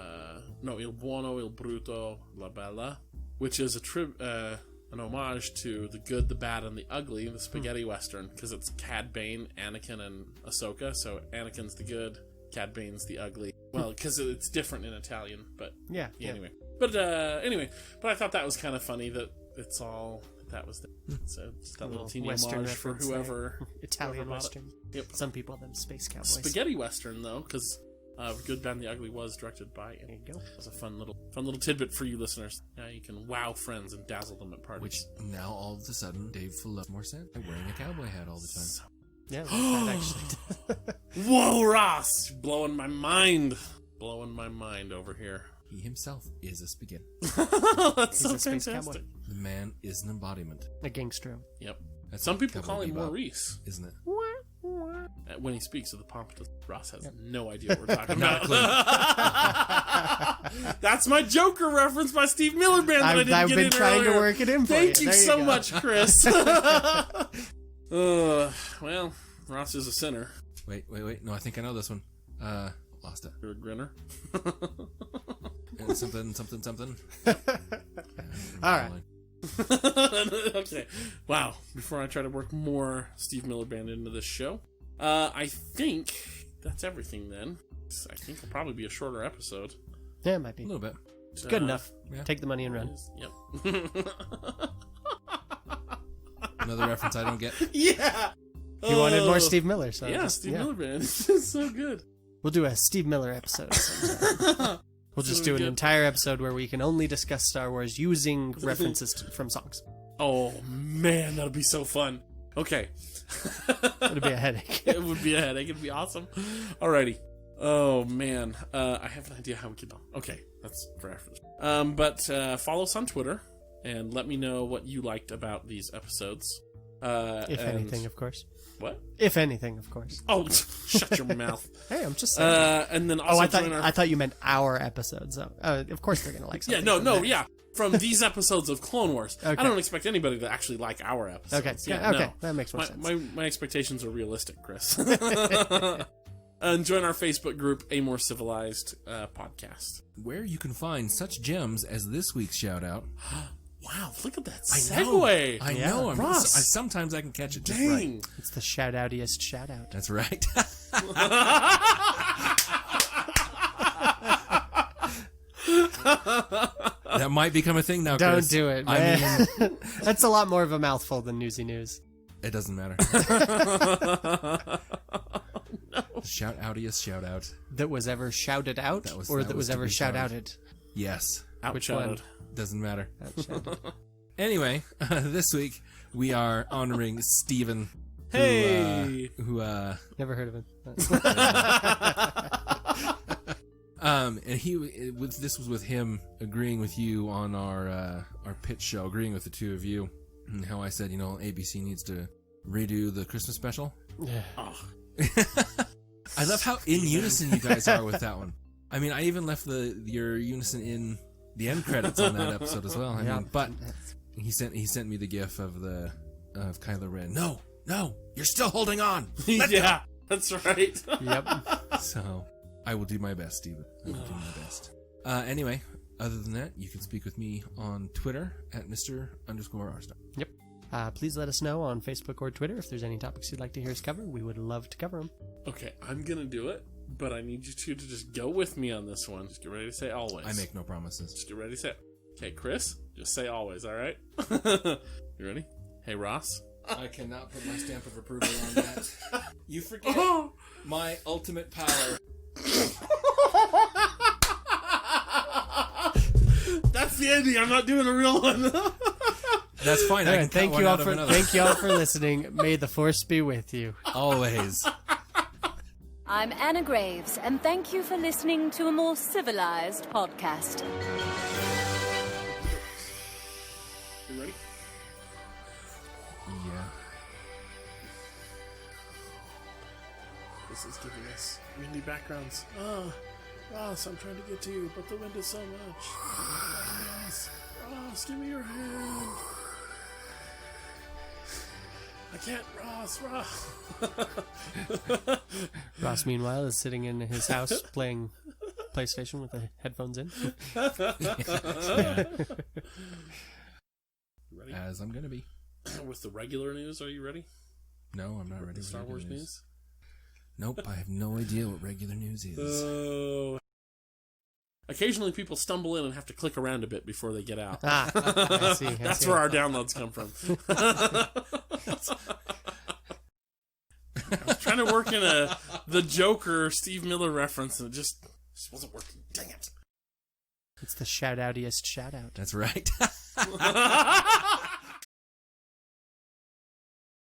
Il Buono, Il Brutto, La Bella, which is an homage to the good, the bad, and the ugly, the spaghetti western, because it's Cad Bane, Anakin, and Ahsoka. So Anakin's the good, Cad Bane's the ugly. Well, because it's different in Italian, but Yeah. anyway. But I thought that was kind of funny that it's all that was so just that little teeny Western homage for reference whoever Italian whoever bought it. Western. Yep. Some people have them space cowboys. Spaghetti Western though, because Good, Bad, and the Ugly was directed by. There you go. It was a fun little tidbit for you listeners. Now you can wow friends and dazzle them at parties. Which now all of a sudden Dave Filoni more sense by wearing a cowboy hat all the time. Yeah, that actually. Whoa, Ross, blowing my mind over here. He himself is a spaghetti. That's so a space fantastic. cowboy. The man is an embodiment. A gangster. Yep. That's Some people Cowboy call him Bebop, Maurice. isn't it? When he speaks of the pompadour, Ross has no idea what we're talking Not a about. That's my Joker reference by Steve Miller Band that I didn't I've get been in trying earlier. to work it in for Thank you There so go. much, Chris. Well, Ross is a sinner. Wait. No, I think I know this one. Lost it. You're a grinner. Something. All right. Okay. Wow. Before I try to work more Steve Miller Band into this show, I think that's everything then. I think it'll probably be a shorter episode. Yeah, it might be. A little bit. Good enough. yeah. Take the money and run. Yep. Another reference I don't get. Yeah. You wanted more Steve Miller, so Yeah, just- Steve Miller Band. It's so good. We'll do a Steve Miller episode sometime. We'll just do an entire episode where we can only discuss Star Wars using references from songs. Oh man, that'll be so fun. Okay. It'll be a headache. It would be a headache. It'd be awesome. Alrighty. Oh man, I have an idea how we can. Okay, that's for after. But follow us on Twitter and let me know what you liked about these episodes. If anything, of course. What? If anything, of course. Oh, shut your mouth. Hey, I'm just saying. And then also join our. I thought you meant our episodes. So, of course they're gonna like Yeah, something. no, from that. yeah. From these episodes of Clone Wars, Okay. I don't expect anybody to actually like our episodes. Okay, Yeah, okay, no. that makes more sense. My expectations are realistic, Chris. And join our Facebook group, A More Civilized Podcast. Where you can find such gems as this week's shout out. Wow, look at that I segue. know. I Yeah. know. Ross. Sometimes I can catch it just Dang. right. It's the shout-outiest shout-out. That's right. That might become a thing now, Don't Chris. do it, I man. mean, That's a lot more of a mouthful than Newsy News. it doesn't matter. Shout outiest shout out. That was ever shouted out, That was that was to ever be shout-outed? Yes. Which Shouted. one? Doesn't matter. Out-shouted. Anyway, this week we are honoring Steven. Hey. Who Never heard of him. and this was with him agreeing with you on our pitch show, agreeing with the two of you, and how I said, ABC needs to redo the Christmas special. Oh, I love how in unison you guys are with that one. I mean, I even left your unison in the end credits on that episode as well. I mean, but he sent me the gif of Kylo Ren. No, you're still holding on. yeah, that's right. Yep. So I will do my best, Steven. I will do my best. Anyway, other than that, you can speak with me on Twitter at Mr_Arstar. Yep. Please let us know on Facebook or Twitter if there's any topics you'd like to hear us cover. We would love to cover them. Okay, I'm gonna do it, but I need you two to just go with me on this one. Just get ready to say always. I make no promises. Just get ready to say it. Okay, Chris, just say always, alright? You ready? Hey, Ross. I cannot put my stamp of approval on that. You forget my ultimate power. That's the ending. I'm not doing a real one. That's fine. I can Thank cut you one all out of for another. thank you all for listening. May the force be with you. Always. I'm Anna Graves, and thank you for listening to a more civilized podcast. You ready? Yeah. This is giving us windy backgrounds. Oh, Ross, I'm trying to get to you, but the wind is so much. Ross, give me your hand. I can't, Ross. Ross, meanwhile, is sitting in his house playing PlayStation with the headphones in. Yeah. You ready? As I'm gonna be. With the regular news, are you ready? No, I'm not ready. The for Star regular Wars news? Nope, I have no idea what regular news is. Oh. Occasionally people stumble in and have to click around a bit before they get out. I see. That's where our downloads come from. I was trying to work in the Joker Steve Miller reference and it just wasn't working. Dang it. It's the shout-outiest shout-out. That's right.